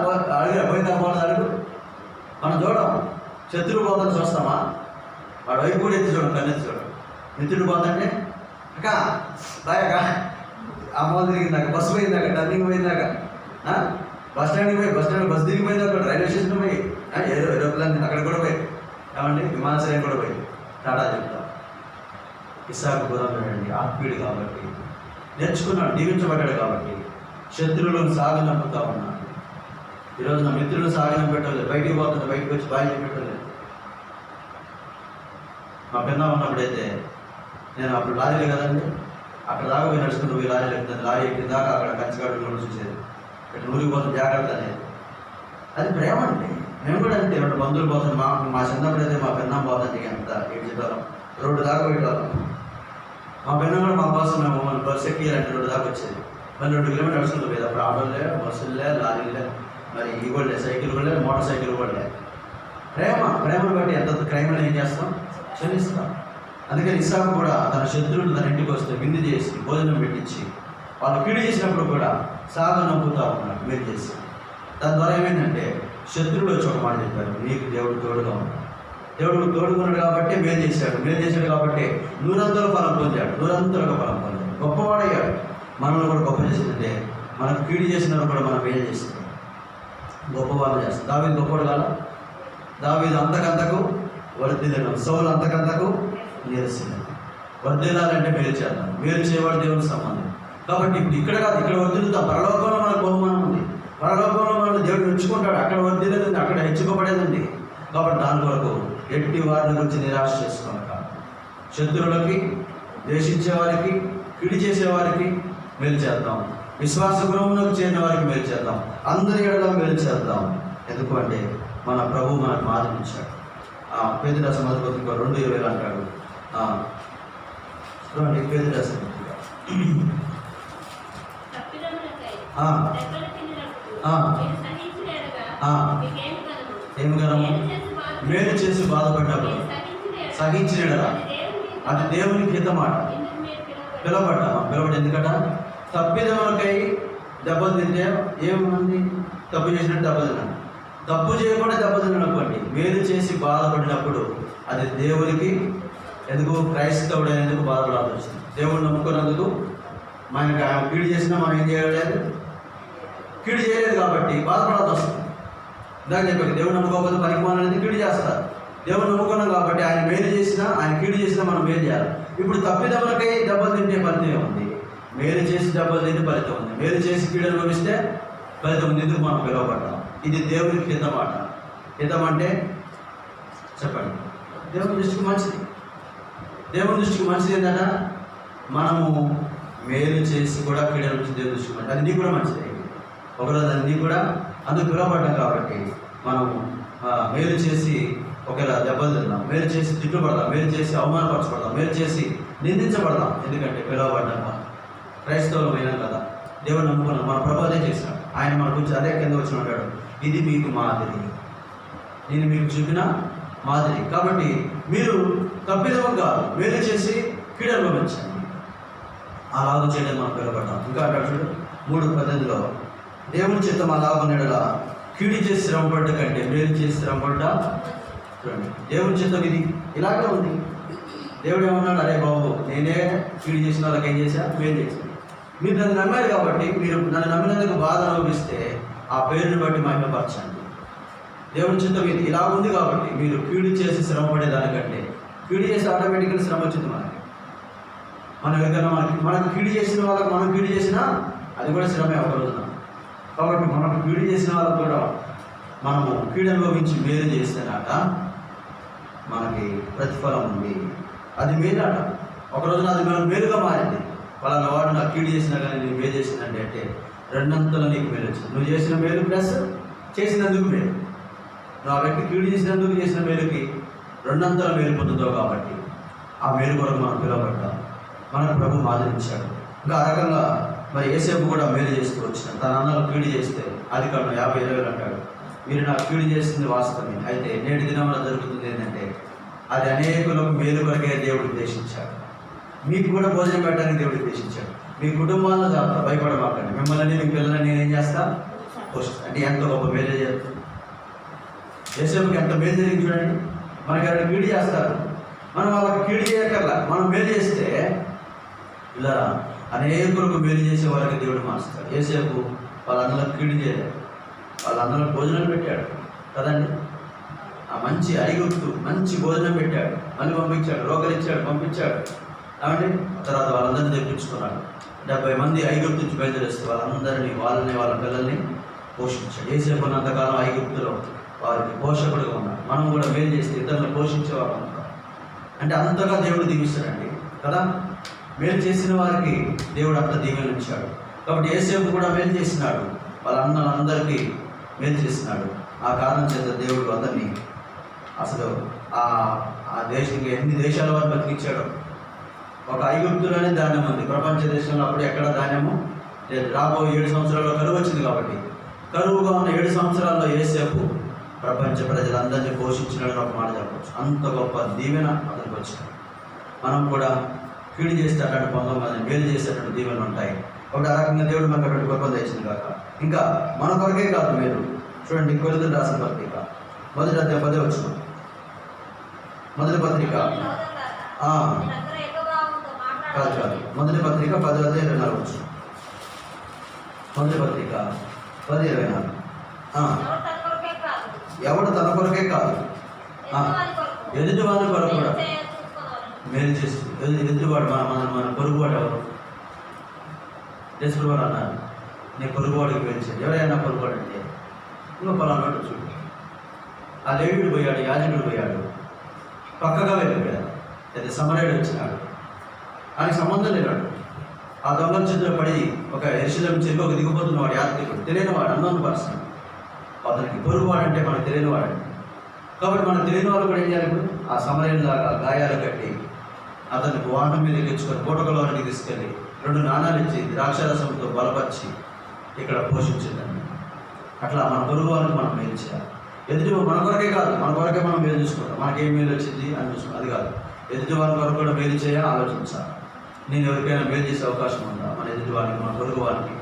పోయిందా పోతాడు అడుగు. మనం చూడం, శత్రువు పోతాను చూస్తామా? వాడు వైపు కూడా ఎత్తి చూడం, కన్నెత్తి చూడం. మిత్రుడు పోతాంటే అక్క బాయ్ అక్క, అమ్మ తిరిగిందాక, బస్సు పోయిందాక, టర్నింగ్ పోయిందాక, బస్ స్టాండ్కి పోయి బస్ దిగిపోయిందాక, రైల్వే స్టేషన్ పోయి ఏరోప్లేన్ అక్కడ కూడా పోయి ఏమండి విమానాశ్రయం కూడా పోయి టాటా చెప్తాం. ఇస్సాకు గురండి ఆత్మీయుడు కాబట్టి నేర్చుకున్నాడు, దీవించబడ్డాడు కాబట్టి శత్రువులను సాగనంపుతా ఉన్నాడు. ఈరోజు నా మిత్రులను సాగనం పెట్టలేదు, బయటికి పోతుంది, బయటకు వచ్చి బాగా పెట్టలేదు. మా పిన్న ఉన్నప్పుడైతే నేను అప్పుడు లారీలు కదండి, అక్కడ దాకా పోయి నడుచుకుంటూ పోయి లారీలు ఎక్కుతుంది. లారీ ఎక్కిన దాకా అక్కడ కంచిగాడు చూసేది, ఇక్కడ ఊరికి పోతుంది జాగ్రత్త అనేది. అది ప్రేమ అండి. మేము కూడా అంతే, 2 బంధువులు పోతుంది. మా చిన్నప్పుడైతే మా పిన్నం పోతుంది ఎంత ఏడ్చేటోళ్ళం, రోడ్డు దాకా పోయేటోళ్ళం. మా పిన్న కూడా మా కోసం మేము బస్సు ఎక్కియాలంటే రోడ్డు దాకా వచ్చేది. మళ్ళీ 2 కిలోమీటర్లు నడుచుకుంటూ పోయేది. అప్పుడు ఆటోలే, బస్సులే, లారీలే, మరి ఈ కూడా సైకిల్ కూడా, మోటార్ సైకిల్ కూడా. ప్రేమను బట్టి ఎంత క్రైమ్లను ఏం చేస్తాం? క్షమిస్తాం. అందుకని ఇస్సాకు కూడా తన శత్రువులు తన ఇంటికి వస్తే విందు చేసి భోజనం పెట్టించి వాళ్ళు కీడు చేసినప్పుడు కూడా సాగనంపుతా ఉన్నాడు మీరు చేసి. దాని ద్వారా ఏమైందంటే శత్రువులు వచ్చి ఒక మాట చెప్పారు, నీకు దేవుడు తోడుగా ఉన్నాడు. దేవుడు తోడుకున్నాడు కాబట్టి మేలు చేశాడు కాబట్టి 100 ఫలం పొందాడు, 100 ఫలం పొందాడు, గొప్పవాడయ్యాడు. మనల్ని కూడా గొప్ప చేసిందంటే మనకు కీడు చేసిన కూడా మనం మేలు చేసింది, గొప్పవాళ్ళు చేస్తాం. దావీదు గొప్పవాడు కాదు, దావీదు అంతకంతకు వర్ధిల్లిన, సౌలు అంతకంతకు నీరసింది. వర్ధిల్లాలంటే మేలు చేద్దాం, మేలు చేయవాడు దేవుని సంబంధం. కాబట్టి ఇప్పుడు ఇక్కడ కాదు, ఇక్కడ వర్ధిల్లుతాం. పరలోకంలో మనకు బహుమానం ఉంది, పరలోకంలో మనల్ని దేవుడు మెచ్చుకుంటాడు. అక్కడ వర్ధిల్లేదండి, అక్కడ హెచ్చుకోబడేదండి. కాబట్టి దాని కొరకు ఎట్టి వారిని గురించి నిరాశ చేసుకోనక శత్రువులకి, ద్వేషించే వారికి, కిడి చేసేవారికి మేలు చేద్దాం, విశ్వాస గృహంలోకి చేరిన వారికి మేలు చేద్దాం, అందరి ఎడలా మేలు చేద్దాం. ఎందుకు అంటే మన ప్రభు మనకు మాదిరించాడు. పేతురు రాసిన మొదటి పత్రిక 2:20 అంటాడు, చూడండి పేరు రాసిన ఏమి కలము మేలు చేసి బాధపడ్డప్పుడు సహించినడరా అది దేవునికి హితమాట. పిలవబడ్డామా? పిలవబడి ఎందుకట? తప్పిదములకై దెబ్బలు తింటే ఏముంది? తప్పు చేసినట్టు దెబ్బ తిన్నాను. తప్పు చేయకుండా దెబ్బ తిననుకోండి. మేలు చేసి బాధపడినప్పుడు అది దేవునికి ఎందుకు క్రైస్తవుడు అనేందుకు బాధపడాల్సి వచ్చింది. దేవుడు నమ్ముకున్నందుకు మనకి ఆయన కీడు చేసినా మనం ఏం చేయలేదు, కీడు చేయలేదు కాబట్టి బాధపడాల్సి వస్తుంది. ఇందాక చెప్పాక దేవుడు నమ్ముకోకపోతే పరిమాణం అనేది కీడు చేస్తారు. దేవుడు నమ్ముకున్నాం కాబట్టి ఆయన మేలు చేసినా ఆయన కీడు చేసినా మనం మేలు చేయాలి. ఇప్పుడు తప్పిదములకై దెబ్బలు తింటే ఫలితం ఉంది, మేలు చేసి దెబ్బలు తింటే ఫలితం ఉంది, మేలు చేసి కీడు అనుభవిస్తే ఫలితం ఉంది. ఎందుకు మనం పిలువబడ్డాం? ఇది దేవునికి హితమాట. హితం అంటే చెప్పండి, దేవుని దృష్టికి మంచిది. దేవుని దృష్టికి మంచిది ఏంటంటే మనము మేలు చేసి కూడా కీడు నుంచి దేవుని దృష్టికి మంచిది. అది నీకు కూడా మంచిది. ఒకరోజు అది నీకు కూడా అందుకు పిలువబడ్డాం కాబట్టి మనము మేలు చేసి ఒకవేళ దెబ్బలు తిందాం, మేలు చేసి తిట్టుపడదాం, మేలు చేసి అవమానపరచబడదాం, మేలు చేసి నిందించబడదాం. ఎందుకంటే పిలువబడ్డాక క్రైస్తవులు అయినాం కదా, దేవుడు నమ్ముకున్నాం. మన ప్రభు అదే చేశాడు. ఆయన మన గురించి అదే కింద వచ్చి ఉంటాడు, ఇది మీకు మాదిరి, నేను మీకు చూపిన మాదిరి. కాబట్టి మీరు తప్పిదము కాదు, మేలు చేసి కీడు అనుభవించండి. అలాగ చేయడం మనం పిలువబడ్డాం. ఇంకా అంటాడు చూడు 3:18 దేవుని చిత్తం అలాగున్నలా కీడు చేసి శ్రమపడ్డ కంటే మేలు చేసి శ్రమపడ్డా. చూడండి, దేవుని చిత్తం ఇది ఇలాగే ఉంది. దేవుడు ఏమన్నాడు? అరే బాబు, నేనే కీడు చేసిన వాళ్ళకి ఏం చేశా? మేలు చేశాను. మీరు నన్ను నమ్మారు కాబట్టి, మీరు నన్ను నమ్మినందుకు బాధ అనుభవిస్తే ఆ పేరుని బట్టి మహిమపరచండి. దేవుని చిత్తం ఇది ఇలా ఉంది కాబట్టి మీరు కీడు చేసి శ్రమ పడేదానికంటే, కీడు చేసి ఆటోమేటిక్గా శ్రమ వచ్చింది మనకి. మనం ఎవరికైనా మనకు కీడు చేసిన వాళ్ళకి మనం కీడు చేసినా అది కూడా శ్రమే ఒకరోజున. కాబట్టి మనకు కీడు చేసిన వాళ్ళకు కూడా మనము కీడు అనుభవించి మేలు చేస్తేనాక మనకి ప్రతిఫలం ఉంది. అది మేలాట. ఒకరోజున అది మనం మేలుగా మారింది. వాళ్ళ వాడు నాకు కీడు చేసినా కానీ నేను మేలు చేసినండి అంటే 2 అంతలు నీకు మేలు వచ్చింది. నువ్వు చేసిన మేలు ప్లస్ చేసినందుకు మేలు. నువ్వు ఆ వ్యక్తి కీడు చేసినందుకు చేసిన మేలుకి 2 అంతల మేలు పొందుతావు. కాబట్టి ఆ మేలు కొరకు మనం పిలువబడ్డాం. మనకు ప్రభు ఆదరించాడు. ఇంకా ఆ రకంగా మరి యేసేపు కూడా మేలు చేస్తూ వచ్చినాడు. తన అన్నలు కీడు చేస్తే అధికారులు 50-20 అంటాడు, మీరు నాకు కీడు చేస్తుంది వాస్తవమే, అయితే నేటి దినంలో జరుగుతుంది ఏంటంటే అది అనేకులకు మేలు కొరకే దేవుడు ఉద్దేశించాడు. మీకు కూడా భోజనం పెట్టడానికి దేవుడు ఉద్దేశించాడు. మీ కుటుంబాల్లో చాలా భయపడమాకండి, మిమ్మల్ని మీ పిల్లలని నేనేం చేస్తా పోషిస్తా. అంటే ఎంత గొప్ప మేలు చేస్తుంది. యేసేపుకి ఎంత మేలు జరిగింది చూడండి. మనకి ఎవరైనా కీడు చేస్తారు, మనం వాళ్ళకి కీడు చేయక్కర్లా, మనం మేలు చేస్తే ఇలా అనేకులకు మేలు చేసే వాళ్ళకి దేవుడు మారుస్తాడు. యేసేపు వాళ్ళందరికీ కీడు చేయలేదు, వాళ్ళందరికీ భోజనం పెట్టాడు కదండి. ఆ మంచి ఐగుప్తు మంచి భోజనం పెట్టాడు, మళ్ళీ పంపించాడు, రోకలు ఇచ్చాడు, పంపించాడు. కాబట్టి తర్వాత వాళ్ళందరినీ తెప్పించుకున్నాడు. 70 మంది ఐగుప్తు నుంచి బయలుదేరిస్తే వాళ్ళందరినీ వాళ్ళ పిల్లల్ని పోషించాడు. యేసేపు ఉన్నంతకాలం ఐగుప్తులో వారికి పోషకుడుగా ఉన్నాడు. మనం కూడా మేలు చేస్తే ఇతరులను పోషించేవాళ్ళం ఉంటాం. అంటే అంతగా దేవుడు దీవిస్తాడండి కదా. మేలు చేసిన వారికి దేవుడు అంత దీవెనలు ఇచ్చాడు. కాబట్టి యేసేపు కూడా మేలు చేసినాడు, వాళ్ళ అన్నలందరికీ మేలు చేసినాడు. ఆ కారణం చేత దేవుడు అందరినీ అసలు ఆ దేశంగా ఎన్ని దేశాల వారు బతికించాడో. ఒక ఐగుప్తులోనే ధాన్యం ఉంది, ప్రపంచ దేశంలో అప్పుడు ఎక్కడ ధాన్యము లేదు. రాబోయే 7 సంవత్సరాల్లో కరువు వచ్చింది కాబట్టి కరువుగా ఉన్న 7 సంవత్సరాల్లో యేసేపు ప్రపంచ ప్రజలందరినీ పోషించినట్టు ఒక మాట చెప్పవచ్చు. అంత గొప్ప దీవెన అతనికి వచ్చింది. మనం కూడా కీడు చేసేటటువంటి పొందమని మేలు చేసేటటువంటి దీవెనలు ఉంటాయి. కాబట్టి ఆ రకంగా దేవుడు మనకు అటువంటి గొప్ప తెచ్చింది కాక. ఇంకా మన కొరకే కాదు మీరు చూడండి, కొరింథీయులకు రాసిన పత్రిక 1వ అధ్యాయం 10వ వచనం. మొదటి పత్రిక కాదు మొదటి పత్రిక 10వ అధ్యాయం 24వ వచనం. మొదటి పత్రిక 10:24. ఎవడు తన కొరకే కాదు ఎదుటి వాళ్ళ కొరకు కూడా మేలు చేస్తూ, ఎదుటివాడు మన పొరుగువాడు ఎవరు? యేసువారు అన్నారు, నీ పొరుగువాడికి మేలు చేయాలి. ఎవరైనా పొరుగువాడు అంటే ఇంకో పలానాడు చూడు. ఆ లేవీయుడు పోయాడు, యాజకుడు పోయాడు, పక్కగా వెళ్ళిపోయాడు. అయితే సమరయుడు వచ్చినాడు, ఆయనకి సంబంధం లేనాడు. ఆ దొంగల చేతిలో పడి ఒక యెరూషలేము చెరువుకు దిగిపోతున్నవాడు యాత్రికుడు, తెలియనివాడు, అన్నోన్ పర్సన్. అతనికి పొరుగువాడు అంటే మనకు తెలియనివాడు. కాబట్టి మనకు తెలియని వాళ్ళు కూడా ఏం చేయాలి? ఇప్పుడు ఆ సమరయుని లాగా గాయాలు కట్టి అతన్ని వాహనం మీద ఎక్కించుకొని పూటకలోనికి తీసుకెళ్ళి 2 నాణాలు ఇచ్చి ద్రాక్షారసంతో బలపరిచి ఇక్కడ పోషించిందండి. అట్లా మన పొరుగు వాళ్ళకి మనం మేలు చేయాలి. ఎదుటి మన కొరకే కాదు, మన కొరకే మనం మేలు చూసుకోవాలి. మనకేం మేలు వచ్చింది అని చూసుకోవాలి, అది కాదు. ఎదుటి వాళ్ళ కొరకు కూడా మేలు చేయాలి, ఆలోచించాలి. నేను ఎవరికైనా మేలు చేసే అవకాశం ఉందా మన ఎదుటి వాళ్ళకి, మన పొరుగు వాళ్ళకి.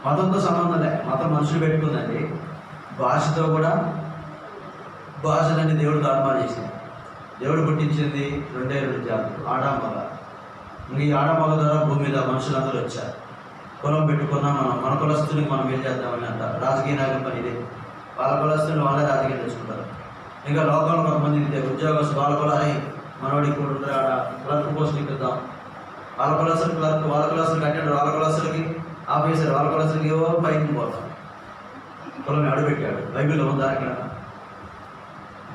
మతంతో సంబంధం లే, మతం మనుషులు పెట్టుకుందండి. భాషతో కూడా, భాషలన్నీ దేవుడు తారుమారు చేసింది. దేవుడు పుట్టించింది 2 జాతులు, ఆడ మగ. ఈ ఆడ మగ ద్వారా భూమి మీద మనుషులందరూ వచ్చారు. కులం పెట్టుకున్నా మన కులస్తునికి మనం ఏం చేద్దామని అంటారు. రాజకీయ నాయకుల పని ఇదే. వాళ్ళ కులస్తులు వాళ్ళే రాజకీయం తెచ్చుకుంటారు. ఇంకా లోకంలో కొంతమంది ఉద్యోగస్తులు వాళ్ళ కులాన్ని మనవాడికి కూడా ఉంటారు, ఆడ క్లర్క్ పోస్టులు ఇద్దాం. వాళ్ళ కులస్తులు క్లర్క్, వాళ్ళ కులస్తులకి అటెండర్, వాళ్ళ కులస్తులకి ఆఫీసర్, వాళ్ళ కులస్తులకి ఏవో పైకి పోతాం. కులం అడుగుపెట్టాడు. బైబిల్లో ఉందా అక్కడ?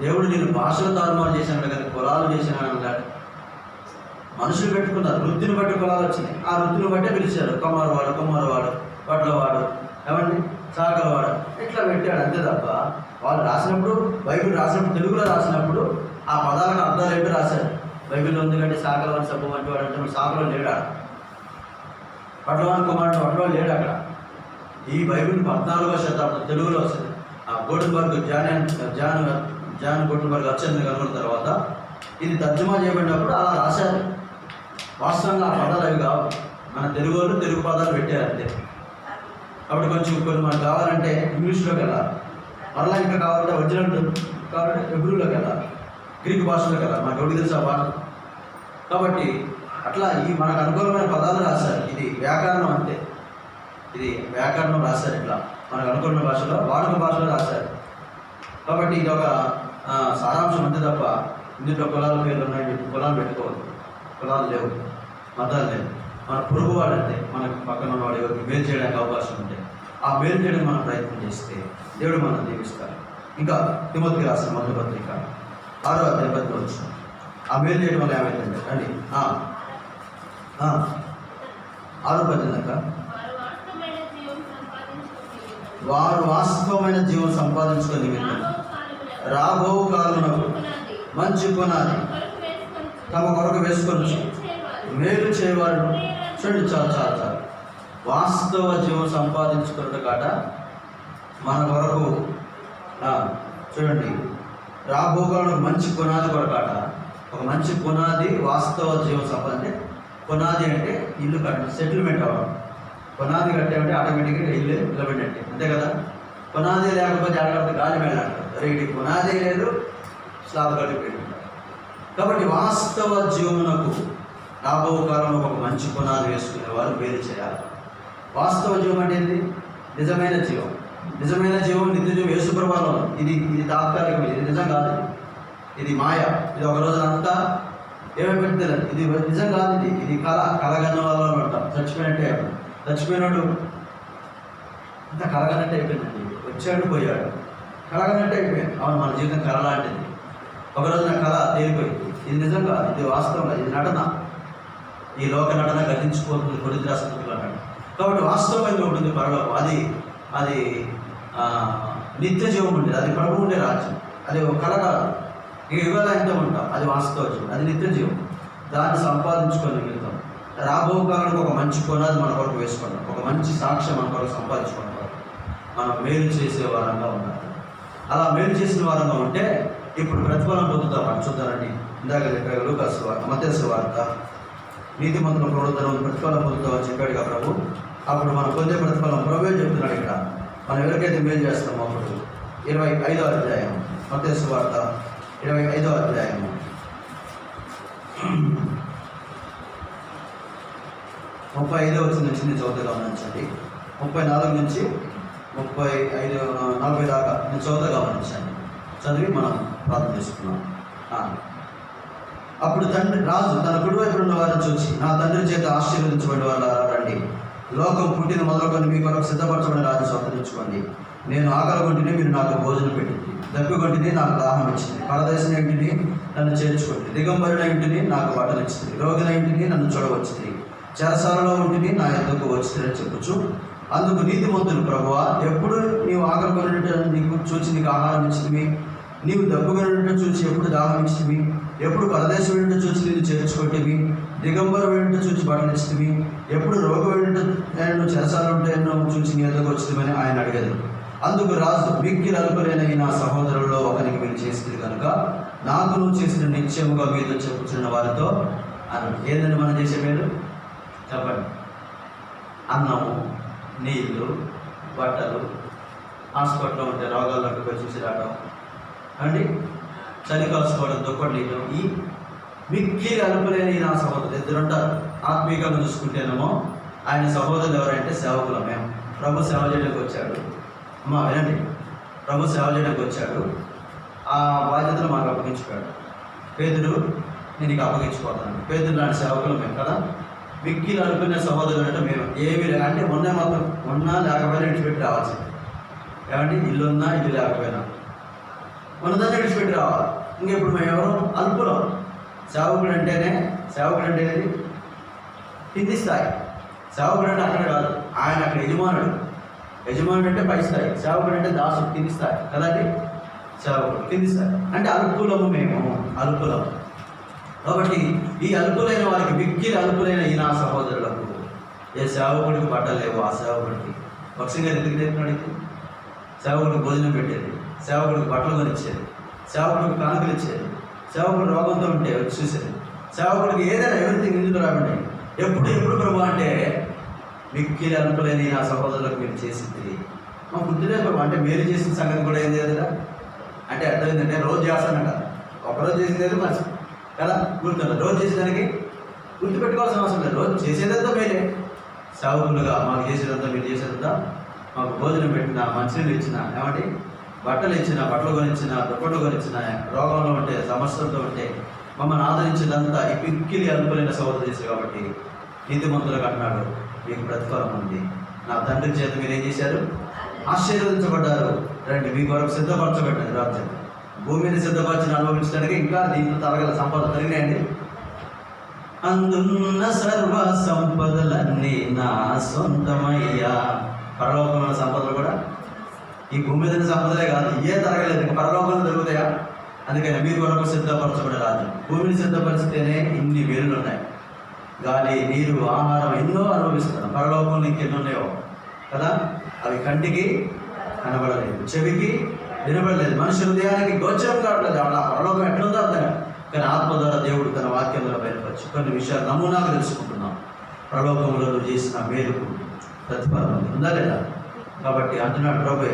దేవుడు నేను భాషలు తారుమారు చేశాను కానీ కులాలు చేశాను అన్నాడు. మనుషులు పెట్టుకున్నారు, వృత్తిని బట్టి కులాలు వచ్చినాయి. ఆ వృత్తిని బట్టే పిలిచారు. కుమ్మరివాడు, వడ్లవాడు, ఏమండి చాకలవాడు, ఇట్లా పెట్టాడు. అంతే తప్ప వాళ్ళు రాసినప్పుడు, బైబిల్ రాసినప్పుడు, తెలుగులో రాసినప్పుడు ఆ పదాలకు అర్థాలు ఏంటో రాశారు. బైబిల్లో ఉంది కంటే సాకలవాడు, సబ్బు వంటి వాడు అంటే సాకలో లేడా, వడ్లవాడు కుమారుడు వడ్లవాడు లేడు అక్కడ. ఈ బైబిల్ 14వ శతాబ్దం తెలుగులో వస్తుంది. ఆ గోటన్బర్గ్ జాన్ గోటన్బర్గ్ అచ్చంది కనుగొన్న తర్వాత ఇది తర్జుమా చేయబడినప్పుడు అలా రాశారు. వాస్తవంగా ఆ పదాలు అవి కావు, మన తెలుగు వాళ్ళు తెలుగు పదాలు పెట్టారు అంతే. కాబట్టి కొన్ని మనకు కావాలంటే ఇంగ్లీష్లోకి వెళ్ళాలి, మరలా ఇంకా కావాలంటే ఒరిజినల్ కావాలంటే హెబ్రూలోకి వెళ్ళాలి, గ్రీక్ భాషలోకి వెళ్ళాలి. మనకు ఎవరికి తెలుసు ఆ భాష. కాబట్టి అట్లా ఈ మనకు అనుకూలమైన పదాలు రాశారు. ఇది వ్యాకరణం అంతే, ఇది వ్యాకరణం రాశారు. ఇట్లా మనకు అనుకూలమైన భాషలో, వాడుక భాషలో రాశారు. కాబట్టి ఇది ఒక సారాంశం అంతే తప్ప ఇందులో కులాల పేర్లు ఉన్నాయి, కులాలు పెట్టుకోవద్దు. కులాలు లేవు, మతాలు లేవు. మన పొరుగు వాడంటే మనకు పక్కన వాడు ఎవరికి మేలు చేయడానికి అవకాశం ఉంటే ఆ మేలు చేయడానికి మనం ప్రయత్నం చేస్తే దేవుడు మనం దీవిస్తారు. ఇంకా తిమోతికి రాసిన 1వ పత్రిక 6వ అధ్యాయం 10వ వచనం. ఆ మేలు చేయడం వల్ల ఏమైందంటే అండి 6:18 వారు వాస్తవమైన జీవం సంపాదించుకునే నిమిత్తం రాబో కాలమునకు మంచి పునాది తమ కొరకు వేసుకొని మేలు చేయవారు. చూడండి, చాలు వాస్తవ జీవం సంపాదించుకున్న కాట మన కొరకు చూడండి, రాబోకాలకు మంచి పునాది కొరకాట. ఒక మంచి పునాది వాస్తవ జీవం సంపాదించే పునాది అంటే ఇల్లు కట్ట, సెటిల్మెంట్ అవ్వడం. పునాది కట్టామంటే ఆటోమేటిక్గా ఇల్లు నిలబడినట్టే, అంతే కదా. పునాది లేకపోతే ఆడకడితే గాలి మేళాడు, రేటి పునాది లేదు, స్లాబ్ కట్టిపోయింది. కాబట్టి వాస్తవ జీవమునకు రాబో కాలంలో ఒక మంచి పునాది వేసుకునే వారు వేరు చేయాలి. వాస్తవ జీవం అంటే ఏంటి? నిజమైన జీవం. నిజమైన జీవం, నిత్య జీవం యేసుప్రభువులో. ఇది తాత్కాలికం, ఇది నిజం కాదు, ఇది మాయ. ఇది ఒక రోజునంతా ఏమైపోయింది, ఇది నిజం కాదు, ఇది కలగన్న వాళ్ళు ఉంటాం. చచ్చిపోయినాడు ఇంత కలగనట్టు అయిపోయిందండి. వచ్చాడు పోయాడు, కలగనట్టు అయిపోయింది. అవును, మన జీవితం కళ లాంటిది. ఒకరోజు నా కళ తేలిపోయింది. ఇది నిజం కాదు, ఇది వాస్తవంగా, ఇది నటన. ఈ లోక నటన గతించిపోతుంది, కొరిద్రాసక్తులు అన్నాడు. కాబట్టి వాస్తవంగా ఉంటుంది పరలోకం. అది నిత్య జీవం ఉండేది, అది ప్రభు ఉండే రాజ్యం. అది ఒక కళ కాదు, ఈ యుగాల ఎంత ఉంటాం, అది వాస్తవ జీవం, అది నిత్య జీవం. దాన్ని సంపాదించుకొని వెళ్తాం. రాబో కాలానికి ఒక మంచి పునాది మన కొరకు వేసుకుంటాం, ఒక మంచి సాక్ష్యం మన కొరకు సంపాదించుకుంటాం. మనం మేలు చేసే వారంగా ఉండాలి. అలా మేలు చేసిన వారంగా ఉంటే ఇప్పుడు ప్రతిఫలం పొందుతాం. అని చూద్దానండి, ఇందాక చెప్పారు లూకాసు వార్త, మత్తయి వార్త, నీతిమంతుల ప్రవర్తన ప్రతిఫలం పొందుతామని చెప్పాడుగా ప్రభు. అప్పుడు మనం పొందే ప్రతిఫలం ప్రభువే చెప్తున్నాడు. ఇక్కడ మనం ఎవరికైతే మేలు చేస్తామో అప్పుడు 25వ అధ్యాయం మత్తయి వార్త 25వ అధ్యాయము 35వ వచనం నుంచి నేను చదువుతా గమనించండి. 34 నుంచి 40 దాకా నేను చదువుతా గమనించండి. చదివి మనం ప్రార్థన చేసుకున్నాం. అప్పుడు రాజు తన కుడివైపు ఉన్న వారిని చూసి, నా తండ్రి చేత ఆశీర్వదించబడి వాళ్ళ రండి, లోకం పుట్టిన మొదలుకొని మీ కొరకు సిద్ధపరచబడిన రాజు స్వతంత్రించుకోండి. నేను ఆకలిగొంటిని, మీరు నాకు భోజనం పెట్టింది, దప్పిగొంటిని, నాకు దాహం ఇచ్చింది, పరదేశిన ఇంటిని నన్ను చేర్చుకోండి, దిగంబరిన ఇంటిని నాకు బట్టలు ఇచ్చింది, రోగిన ఇంటిని నన్ను చూడవచ్చింది, చెరసాలలో ఉంటిని నా ఎద్దుకు వచ్చిందని చెప్పచ్చు. అందుకు నీతిమంతులు, ప్రభువా, ఎప్పుడు నీవు ఆకలిగొని నీకు చూచి నీకు ఆహారం ఇచ్చింది, నీవు దగ్గుగా ఉంటే చూసి ఎప్పుడు దాహమిచ్చివి, ఎప్పుడు పరదేశం వెంట చూసి నీవు చేర్చుకొట్టివి, దిగంబర వెంట చూసి బట్టలిచ్చివి, ఎప్పుడు రోగం వెంట చెరసాలు ఉంటాయో చూసి నీ ఎదుగు వచ్చిందని ఆయన అడిగారు. అందుకు రాజు, మిక్కిలి అల్పులైన నా సహోదరుల్లో ఒకరికి మీరు చేసింది కనుక నాకు నువ్వు చేసిన నిత్యముగా మీతో చెప్పుచున్న వారితో అన్నాడు. ఏంటంటే మనం చేసే మేలు చెప్పండి. అన్నము, నీళ్ళు, బట్టలు, హాస్పిటల్లో ఉంటే రోగాల్లోకి పోయి చూసి రావడం అండి, చలి కాల్చుకోవడం, దుప్పట్లు, ఈ మిక్కిలి అల్పులేని నా సహోదరులు ఇద్దరు ఉంటారు. ఆత్మీయంగా చూసుకుంటేనేమో ఆయన సహోదరులు ఎవరంటే సేవకులు. మేము ప్రభు సేవ చేయడానికి వచ్చాడు. అమ్మ వినండి, ప్రభు సేవ చేయడానికి వచ్చాడు. ఆ బాధ్యతలు మాకు అప్పగించుకోడు. పేదలు నేను నీకు అప్పగించుకోతాను. పేదలు లాంటి సేవకులు మేము కదా. మిక్కిలి అల్పులైన సహోదరులు అంటే మేము ఏమి అంటే ఉన్నా లేకపోయినా విడిచిపెట్టి రావాల్సింది. ఏమంటే ఇల్లు ఉన్నా ఇల్లు లేకపోయినా ఉన్నదాన్ని విడిచిపెట్టి రావాలి. ఇంకెప్పుడు మేము ఎవరు అల్పులం. సేవకుడు అంటే కింది స్థాయి. సేవకుడు అంటే అక్కడ కాదు, ఆయన అక్కడ యజమానుడు అంటే పై స్థాయి, సేవకుడు అంటే దాసుడు కింది స్థాయి కదండి. సేవకుడు కింది స్థాయి అంటే అల్పులము, మేము అల్పులము. కాబట్టి ఈ అల్పులైన వారికి, మిక్కిలి అల్పులైన ఈ నా సహోదరులకు, ఏ సేవకుడికి బట్టలు లేవు ఆ సేవకుడికి పక్షంగా ఎందుకు తెచ్చినాడు? సేవకుడికి భోజనం పెట్టేది, సేవకుడికి బట్టలు కొనిచ్చేది, సేవకుడికి కానుకలు ఇచ్చేది, సేవకుడు రోగంతో ఉంటే వచ్చి చూసేది, సేవకుడికి ఏదైనా ఎవరిథింగ్ ఇందులో రావండి. ఎప్పుడు ప్రభు అంటే మిక్కిలి అల్పులైన నా సహోదరులకు మీరు చేసింది మా బుద్ధిలే ప్రభు అంటే మీరు చేసిన సంగతి కూడా ఏం చేయదురా అంటే అర్థం ఏంటంటే రోజు చేస్తానంట. ఒకరోజు చేసేది మంచి కదా, గుర్తుందా? రోజు చేసేదానికి గుర్తుపెట్టుకోవాల్సిన అవసరం లేదు. రోజు చేసేదంతా మీరే. సేవకులుగా మాకు చేసేదంతా మీరు చేసేదంతా, మాకు భోజనం పెట్టినా, మంచినీళ్ళు ఇచ్చినా, ఏమంటే బట్టలు ఇచ్చినా, బట్టలు కొనిచ్చినా, దుప్పట్లు కొనిచ్చినా, రోగంలో ఉంటే, సమస్యలతో ఉంటే మమ్మల్ని ఆదరించేదంతా ఈ మిక్కిలి అల్పులైన సహోదరు చేశారు. కాబట్టి నీతిమంతులకు అంటున్నాడు, మీకు ప్రతిఫలం ఉంది. నా తండ్రి చేత మీరు ఏం చేశారు? ఆశీర్వదించబడ్డారు. రండి, మీ కొరకు సిద్ధపరచబడ్డారు రాజ్యం. భూమిని సిద్ధపరిచిన అనుభవించడానికి ఇంకా దీంట్లో తరగల సంపద పెరిగినాయండి. అందున్న సర్వ సంపదలన్నీ నా సొంతమయ్యా. పరలోకంలో సంపదలు కూడా ఈ భూమి మీద సంపదలే కాదు, ఏ తరగలేదు, ఇంకా పరలోకంలో దొరుకుతాయా? అందుకని మీ కొరకు సిద్ధపరచబడే రాజ్యం. భూమిని సిద్ధపరిస్తేనే ఇన్ని వేలులు ఉన్నాయి. గాలి, నీరు, ఆహారం ఎన్నో అనుభవిస్తున్నాం. పరలోకంలో ఇంకెన్నో ఉన్నాయో కదా. అవి కంటికి కనబడలేదు, చెవికి వినబడలేదు, మనుషుల హృదయానికి గోచరం కావట్లేదు. అలా పరలోకం ఎట్లుందో అర్థం. కానీ ఆత్మ ద్వారా దేవుడు తన వాక్యంలో బయటపరిచి కొన్ని విషయాలు నమూనాగా తెలుసుకుంటున్నాం. పరలోకంలో చేసిన మేలుకు ప్రతిఫలం ఉందా లేదా? కాబట్టి అంటున్నాడు ప్రభు,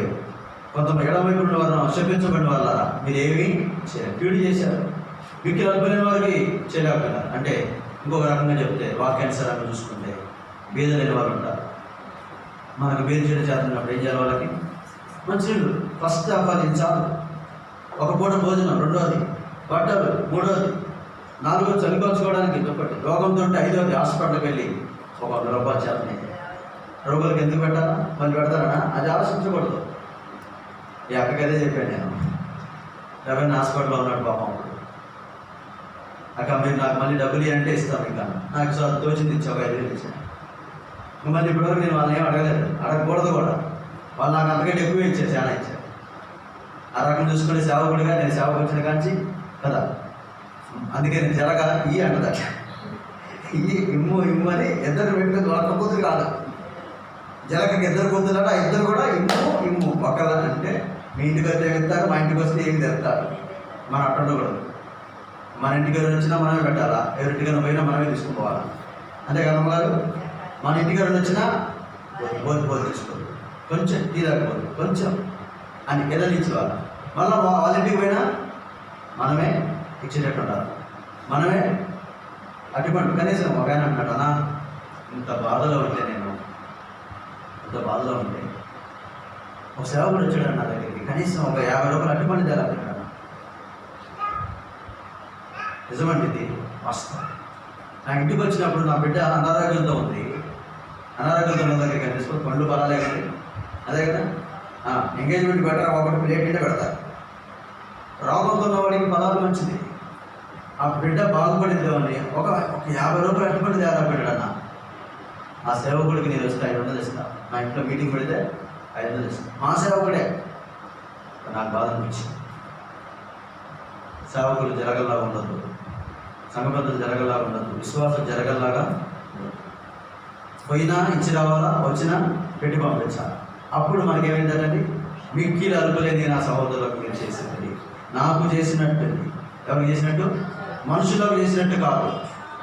కొంతమంది ఎడమైపున్న వారు శపించబడిన వాళ్ళ మీరు ఏమీ కీడు చేశారు, మిక్కిలి అల్పులైన వారికి చేయలేకపోయినారు. అంటే ఇంకొక రకంగా చెప్తే, వాక్యానుసారంగా చూసుకుంటే బీదలైన వాళ్ళు ఉంటారు. మనకు బీద చేయడం చేస్తున్నప్పుడు ఏం చేయాలి? వాళ్ళకి మంచినీళ్ళు ఫస్ట్ ఆపాదించాలి. ఒక పూట భోజనం, రెండోది బట్టలు, మూడోది, నాలుగోది చలిపరచుకోవడానికి దుప్పటి, రోగంతో ఉంటే ఐదోది హాస్పిటల్కి వెళ్ళి ఒక 100 రూపాయలు చేస్తున్నాయి. రోగులకు ఎందుకు పెట్టాలా? మళ్ళీ పెడతారా? అది ఆలోచించకూడదు. ఈ అక్కకైతే చెప్పాను నేను, ఎవరైనా హాస్పిటల్లో ఉన్నాడు పాపం, అక్క మీరు నాకు మళ్ళీ డబ్బులు అంటే ఇస్తాను, ఇంకా నాకు తోచింది ఇచ్చా, ఒక 5,000 ఇచ్చాను. మళ్ళీ ఇప్పటివరకు నేను వాళ్ళని ఏం అడగలేదు, అడగకూడదు కూడా. వాళ్ళు నాకు అంతకంటే ఎక్కువ ఇచ్చారు, చాలా ఇచ్చారు. ఆ రకం చూసుకునే సేవకుడిగా నేను సేవకు వచ్చిన కాంచి కదా. అందుకే నేను జరగా ఈ అంటదా, ఇమ్ము అని ఇద్దరు పెట్టుకుని ఒక్క కూతురు కాదు, జలకకి 2 కూతురు, ఆ ఇద్దరు కూడా ఇమ్ము పక్కల. అంటే మీ ఇంటికి వస్తే వెళ్తారు, మా ఇంటికి వస్తే ఏమి తెస్తారు. మనం అట్ట ఉండకూడదు. మన ఇంటికి ఎవరు వచ్చినా మనమే పెట్టాలా, ఎవరింటికైనా పోయినా మనమే తీసుకుపోవాలా. అంతే కదా అమ్మగారు? మన ఇంటికి ఎవరు వచ్చినా పోదు తీసుకోదు, కొంచెం టీ తాగిపోదు, కొంచెం అని ఏదైనా ఇచ్చేవాళ్ళు. మళ్ళీ వాళ్ళ ఇంటికి పోయినా మనమే ఇచ్చేటట్టు ఉండాలి. మనమే అటువంటి కనీసం ఒక ఆయన అంటాడు, అన్నా ఇంత బాధలో ఉంటే ఒక సేవకుడు వచ్చాడు నా దగ్గరికి, కనీసం ఒక 50 రూపాయలు అట్టుపండి తేలాలంటాడు. నిజమండి, ఇది వాస్తవం. నా ఇంటికి వచ్చినప్పుడు నా బిడ్డ అనారోగ్యంతో ఉంది, అనారోగ్యంతో ఉన్న దగ్గరికి తీసుకొని పండ్లు పరాలే కానీ అదే కదా. ఎంగేజ్మెంట్ పెట్టారు, ఒకటి ప్లేట్ అంటే పెడతారు. రోగంతో ఉన్న వాడికి పదాలు మంచిది, ఆ బిడ్డ బాగుపడిందో అని ఒక 50 రూపాయలు అట్టుపండి తేడా పెట్టాడు అన్న. ఆ సేవకుడికి నేను వస్తే 500 ఇస్తాను. నా ఇంట్లో మీటింగ్ పెడితే 500 ఇస్తాను. మా సేవకుడే. నాకు బాధ అనిపించింది. సేవకులు జరగలా ఉండదు, సంఘబద్ధులు జరగలా ఉండదు, విశ్వాసం జరగలాగా పోయినా ఇచ్చి రావాలా, వచ్చినా పెట్టి పంపించాలి. అప్పుడు మనకేమైందండి, మిక్కిలి అలుపులేని నా సహోదరులకు మీరు చేసినది నాకు చేసినట్టు. ఎవరు చేసినట్టు? మనుషులకు చేసినట్టు కాదు,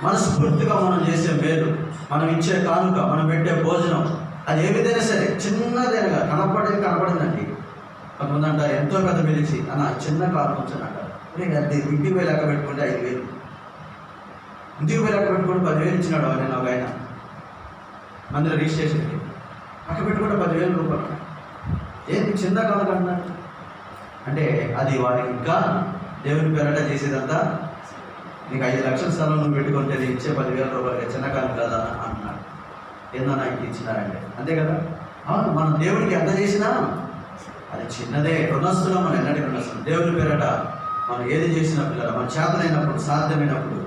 మనస్ఫూర్తిగా మనం చేసే మేలు, మనం ఇచ్చే కానుక, మనం పెట్టే భోజనం, అది ఏ విధంగా సరే చిన్నదేనగా కనపడిందండి. కొంతమంది అంటారు ఎంతో పెద్ద పిలిచి అన్న చిన్న కానుక ఉంచని అంటారు. అది ఇంటికి పోయి లెక్క పెట్టుకుంటే 5,000, ఇంటికి పోయి లెక్క పెట్టుకుంటే 10,000 ఇచ్చినాడు నేను ఒక ఆయన మందిలో రిజిస్ట్రేషన్కి. లెక్క పెట్టుకుంటే 10,000 రూపాయలు. ఏంటి చిన్న కానుక అన్నారు అంటే అది వారికి ఇంకా దేవుని పేరట చేసేదంతా. నీకు 5 లక్షల స్థలం నువ్వు పెట్టుకుంటే నేను ఇచ్చే 10,000 రూపాయలకి చిన్న కానుక కదా అంటున్నాడు. ఏందన్నా ఇంక ఇచ్చినారంటే అంతే కదా. అవును, మనం దేవుడికి ఎంత చేసినా అది చిన్నదే. రుణస్తులం, మనం ఎన్నటి రుణస్తులం. దేవుని పేరట మనం ఏది చేసిన పిల్లలు మన చేతనైనప్పుడు, సాధ్యమైనప్పుడు,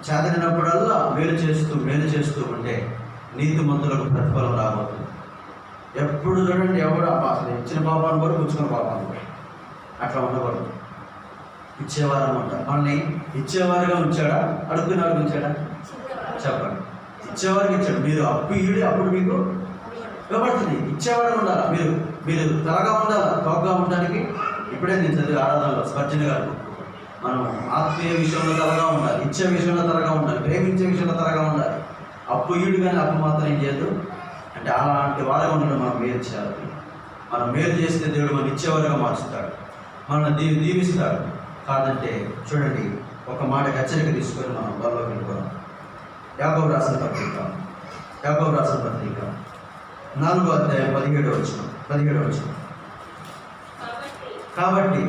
చేతనైనప్పుడల్లా మేలు చేస్తూ ఉంటే నీతిమంతులకు ప్రతిఫలం రాబోతుంది. ఎప్పుడు చూడండి, ఎవరు అసలు ఇచ్చిన పాపాన్ని కూడా పుచ్చుకున్న పాపాన్ని కూడా అట్లా ఉండకూడదు. ఇచ్చేవారని ఉంటారు. మనల్ని ఇచ్చేవారుగా ఉంచాడా, అడుగునేవారుగా ఉంచాడా? చెప్పండి. ఇచ్చేవారికి ఇచ్చాడు. మీరు అప్పు ఇడి, అప్పుడు మీకు ఇవ్వబడుతుంది. ఇచ్చేవారుగా ఉండాలా, మీరు త్వరగా ఉండాలా. తోగ్గా ఉండడానికి ఇప్పుడే నేను చదివి ఆరాధనలో స్పర్జన్ గారు మనం ఆత్మీయ విషయంలో త్వరగా ఉండాలి, ఇచ్చే విషయంలో త్వరగా ఉండాలి, ప్రేమించే విషయంలో త్వరగా ఉండాలి. అప్పు ఈడు కానీ అప్పు మాత్రం ఏం చేయదు అంటే అలాంటి వారుగా ఉండడం మనం మేలు చేయాలి. మనం మేలు చేస్తే దేవుడు మనం ఇచ్చేవారుగా మార్చుతాడు, మనల్ని దీవిస్తాడు. కాదంటే చూడండి, ఒక మాట హెచ్చరిక తీసుకొని మనం బలోకి వెళ్ళిపోదాం. యాకోబు రాసిన పత్రిక 4వ అధ్యాయం 17వ వచనం. కాబట్టి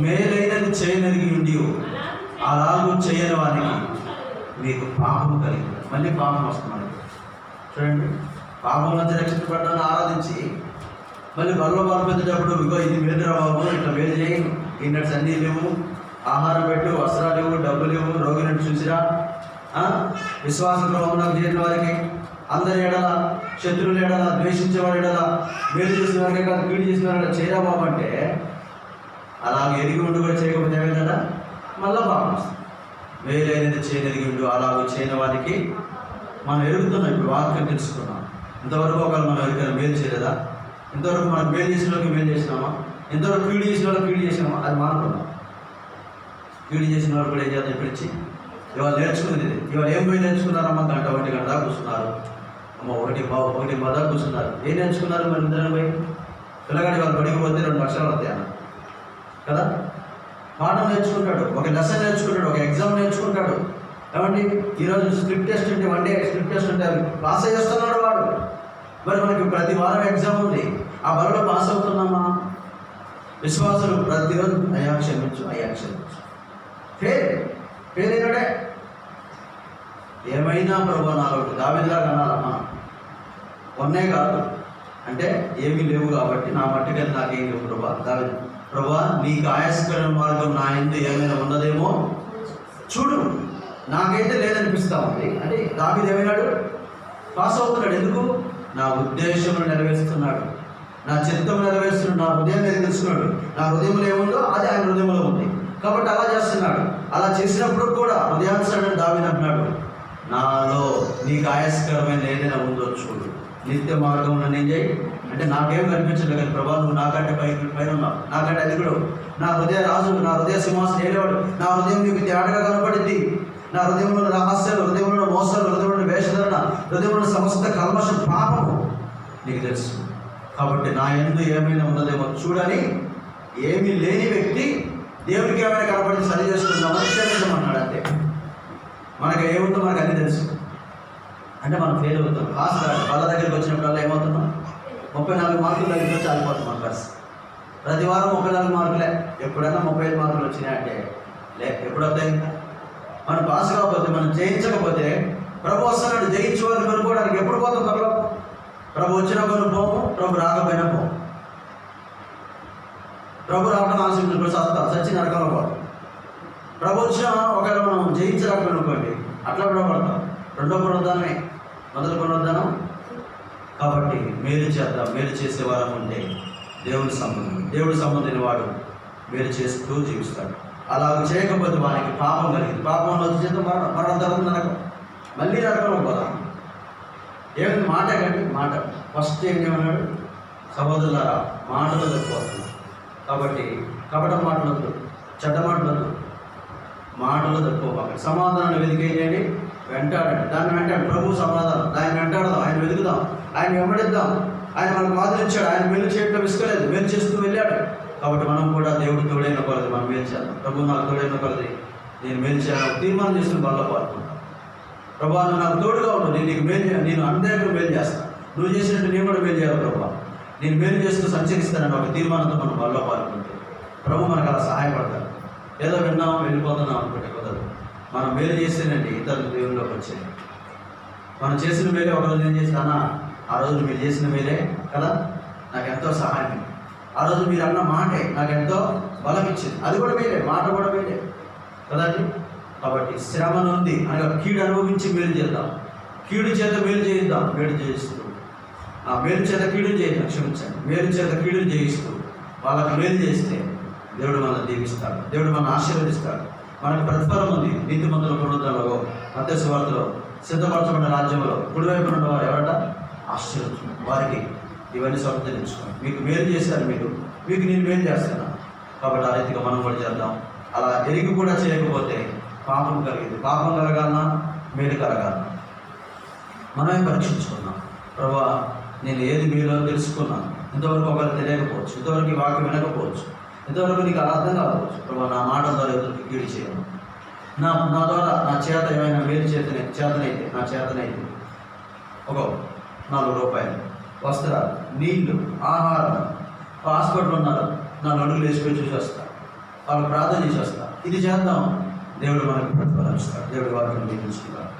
మేలైనది చేయనరిగి ఉండి అలాగూ చేయని వారికి మీకు పాపము కలిగింది. మళ్ళీ పాపం వస్తుంది. చూడండి, పాపం నుంచి రక్షించబడ్డాన్ని ఆరాధించి మళ్ళీ బల్లో పాల్పొందేటప్పుడు ఇగో ఇది మేలు రా బాబు, ఇట్లా మేలు చేయి, ఇన్నట్స్ అన్నీ లేవు, ఆహారం పెట్టు, వస్త్రాలు లేవు, డబ్బులు లేవు, రోగిని చూసిరా, విశ్వాసం నాకు చేరిన వారికి, అందరి ఎడల, శత్రువుల ఎడల, ద్వేషించేవారి ఎడల, మేలు చేసిన వారికే కాదు కీడు చేసిన వారి చేయరా బాబు అంటే అలాగే ఎరిగి ఉండి కూడా చేయకపోతే ఏమైందా మళ్ళా పాపం వస్తుంది. మేలైనది చేయనరిగి ఉండు అలాగూ చేయని వారికి మనం ఎరుగుతున్నాం. ఇప్పుడు వాక్యం తెలుసుకున్నాం. ఇంతవరకు ఒకవేళ మనం ఎవరికైనా మేలు చేయలేదా? ఇంతవరకు మనం మేలు చేసిన వాళ్ళకి మేలు చేసినామా? ఇంతవరకు కీడు చేసిన వాళ్ళకి కీడు చేసినామా? అది మానుకున్నాం. కీడు చేసిన వాళ్ళు కూడా ఏం చేద్దాం, ఇప్పుడిచ్చి ఇవాళ నేర్చుకునేది. ఇవాళ ఏం పోయి నేర్చుకున్నారమ్మా? 1 గంట దాకా కూర్చున్నారు. అమ్మ 1 దాకా కూర్చున్నారు. ఏం నేర్చుకున్నారు? మరి ఇద్దరు పోయి పిల్లగాడి వాళ్ళు బడికి పోతే 2 లక్షలు వస్తాయి అన్న కదా. పాఠం నేర్చుకుంటాడు, ఒక లెసన్ నేర్చుకుంటాడు, ఒక ఎగ్జామ్ నేర్చుకుంటాడు. ఏమండి ఈరోజు స్క్రిప్ట్ టెస్ట్ ఉంటే, 1 డే స్క్రిప్ట్ టెస్ట్ ఉంటే పాస్ అయ్యేస్తున్నాడు వాడు. మరి మనకి ప్రతి వారం ఎగ్జామ్ ఉంది, ఆ బలలో పాస్ అవుతున్నామా? విశ్వాసులు ప్రతిరోజు అయ్యా క్షమించు ఫెయిల్ అయినాడే. ఏమైనా ప్రభు నాలో దావీదులాగా అనాలమ్మా, కొన్నే కాదు అంటే ఏమీ లేవు కాబట్టి నా మట్టుకది నాకేం లేవు ప్రభా నీకు ఆయాస్కరమైన మార్గం నా ఎందు ఏమైనా ఉన్నదేమో చూడు, నాకైతే లేదనిపిస్తా ఉంది అంటే దావీదు ఏమైనాడు? పాస్ అవుతున్నాడు. ఎందుకు? నా ఉద్దేశమును నెరవేరుస్తున్నాడు, నా చిత్తం నెరవేరుస్తున్నాడు, నా హృదయం తెలుస్తున్నాడు. నా హృదయంలో ఏముందో అది ఆయన హృదయంలో ఉంది కాబట్టి అలా చేస్తున్నాడు. అలా చేసినప్పుడు కూడా హృదయానుసరణ దావీదు అంటున్నాడు, నాలో నీకు ఆయాస్కరమైన ఏదైనా ఉందో చూడు, నిత్య మార్గం నేను చేయి అంటే నాకేం కనిపించలేదు కానీ ప్రభా నువ్వు నాకంటే పైన ఉన్నావు, నాకంటే అధికుడు, నా హృదయ రాజు, నా హృదయ సింహాసనం ఏలేవాడు, నా హృదయం నీకు తేటగా కనపడింది, నా హృదయంలో రహస్యాలు, హృదయంలో మోసాలు, హృదయంలో వేషధరణ, హృదయంలో సమస్త కల్మషం పాపము నీకు తెలుసు కాబట్టి నా యందు ఏమైనా ఉన్నదేమో చూడని ఏమీ లేని వ్యక్తి దేవుడికి ఏమైనా కనపడి సరి చేసుకుందామని క్షమించమన్నాడు. అంతే. మనకి ఏముందో మనకు అన్నీ తెలుసు అంటే మనం ఫెయిల్ అవుతాం. పాస్ కాదు. వాళ్ళ దగ్గరికి వచ్చినప్పుడల్లా ఏమవుతున్నాం? 34 మార్కులు దగ్గరికి వచ్చి ఆగిపోతున్నాం. బస్ ప్రతి వారం 34 మార్కులే. ఎప్పుడైనా 35 మార్కులు వచ్చినాయంటే ఎప్పుడు వస్తాయి? ఇంకా మనం పాస్ కాకపోతే, మనం జయించకపోతే ప్రభు వస్తున్నాడు జయించే వారిని కొనుక్కోవడానికి. ఎప్పుడు పోతాం త్వరలో? ప్రభు వచ్చిన కొనుక్కోము, ప్రభు రాకపోయినా పోము. ప్రభు రావడం ఆశించుకో సత్తా సచ్చి నరకంలో పోతాం. ప్రభు వచ్చిన ఒకవేళ మనం జయించలేకపోయిననుకోండి అట్లా కూడా పడతాం. రెండో పునరుద్ధానమే, మొదటి పునరుద్ధానం. కాబట్టి మేలు చేద్దాం. మేలు చేసేవారం ఉంటే దేవుడి సంబంధం వాడు మేలు చేస్తూ జీవిస్తాడు. అలా చేయకపోతే వానికి పాపం కలిగింది. పాపంలో చేత మరణం తర్వాత నరకం, మళ్ళీ నరకంలో పోదాం. ఏమైంది? మాట కండి, మాట. ఫస్ట్ ఏమన్నాడు? సహోదరులారా, మాటలు తప్పిపోతున్నాం. కాబట్టి కపట మాటలొద్దు, చెడ్డ మాటలొద్దు, మాటలు తక్కువ. సమాధానాన్ని వెతికేయండి, వెంటాడండి. దాన్ని వెంటాడు ప్రభు సమాధానం. దాన్ని వెంటాడదాం, ఆయన వెతుకుదాం, ఆయన వెంబడిద్దాం. ఆయన మనకు ఆదరించాడు, ఆయన మేలు చేయడం విసుకలేదు, మేలు చేస్తూ వెళ్ళాడు. కాబట్టి మనం కూడా దేవుడు తోడైన కొలది మనం మేలు చేద్దాం. ప్రభు నాకు తోడైన కొలది నేను మేలు చేయాలని తీర్మానం చేసుకుని బల్లో పాల్గొంటాను. ప్రభు నువ్వు నాకు తోడుగా ఉండు, నేను నీకు నేను అందరికీ మేలు చేస్తాను, నువ్వు చేసినట్టు నేను కూడా మేలు చేయాలి ప్రభు, నేను మేలు చేస్తూ సంచరిస్తానని ఒక తీర్మానంతో మనం బల్లో పాల్గొంటే ప్రభు మనకు అలా సహాయపడతారు. ఏదో విన్నాం వెళ్ళిపోతున్నాం అనుకుంటే కుదరదు. మనం మేలు చేస్తేనండి ఇతరులు దేవుళ్ళలోకి వచ్చేది. మనం చేసిన మేలే ఒకరోజు ఏం చేస్తానా, ఆ రోజు మీరు చేసిన మేలే కదా నాకు ఎంతో సహాయం, ఆ రోజు మీరు అన్న మాటే నాకు ఎంతో బలం ఇచ్చింది, అది కూడా మేలే, మాట కూడా మేలే కదండి. కాబట్టి శ్రమ నుండి అనగా కీడు అనుభవించి మేలు చేద్దాం, కీడు చేత మేలు చేయిద్దాం. మేలు చేయిస్తూ ఆ మేలు చేత కీడు చేద్దాం, క్షమించండి, మేలు చేత కీడుని చేయిస్తూ వాళ్ళకి మేలు చేస్తే దేవుడు మనల్ని దీవిస్తాడు, దేవుడు మనల్ని ఆశీర్వదిస్తాడు. మనకు ప్రతిఫలం ఉంది. నీతిమంతుల పునరుద్ధరణలో మత్తయి సువార్తలో సిద్ధపరచబడిన రాజ్యంలో కుడివైపున ఉన్నవారు ఎవరట? ఆశీర్వదించు, వారికి ఇవన్నీ స్వాతంత్రించుకోండి. మీకు మేలు చేశారు, మీకు నేను మేలు చేస్తాను. కాబట్టి ఆ రీతిగా మనం కూడా చేద్దాం. అలా ఎరిగి కూడా చేయకపోతే పాపం కలిగింది. పాపం కలగాలన్నా మేలు కలగాలన్నా మనమే పరీక్షించుకున్నాం. ప్రభా నేను ఏది మీలో తెలుసుకున్నాను, ఇంతవరకు ఒకరు తెలియకపోవచ్చు, ఇంతవరకు ఈ వాక్యం వినకపోవచ్చు, ఇంతవరకు నీకు అలా అర్థం కావచ్చు. ప్రభా నా మాటల ద్వారా ఎదురుకి కీడు చేయను, నా ద్వారా నా చేత ఏమైనా మేలు చేతనైతే నా చేతనైతే ఒక 4 రూపాయలు, వస్త్రాలు, నీళ్లు, ఆహారం, హాస్పిటల్ ఉన్నారు, నా నడుగులు వేసిపోయి చూసి వస్తా, వాళ్ళు ప్రార్థన చేసి వస్తా, ఇది చేద్దాం. దేవుడు మనకు ప్రతిఫలం ఇస్తాడు. దేవుడి వాక్యం దీవించుకుంటాడు.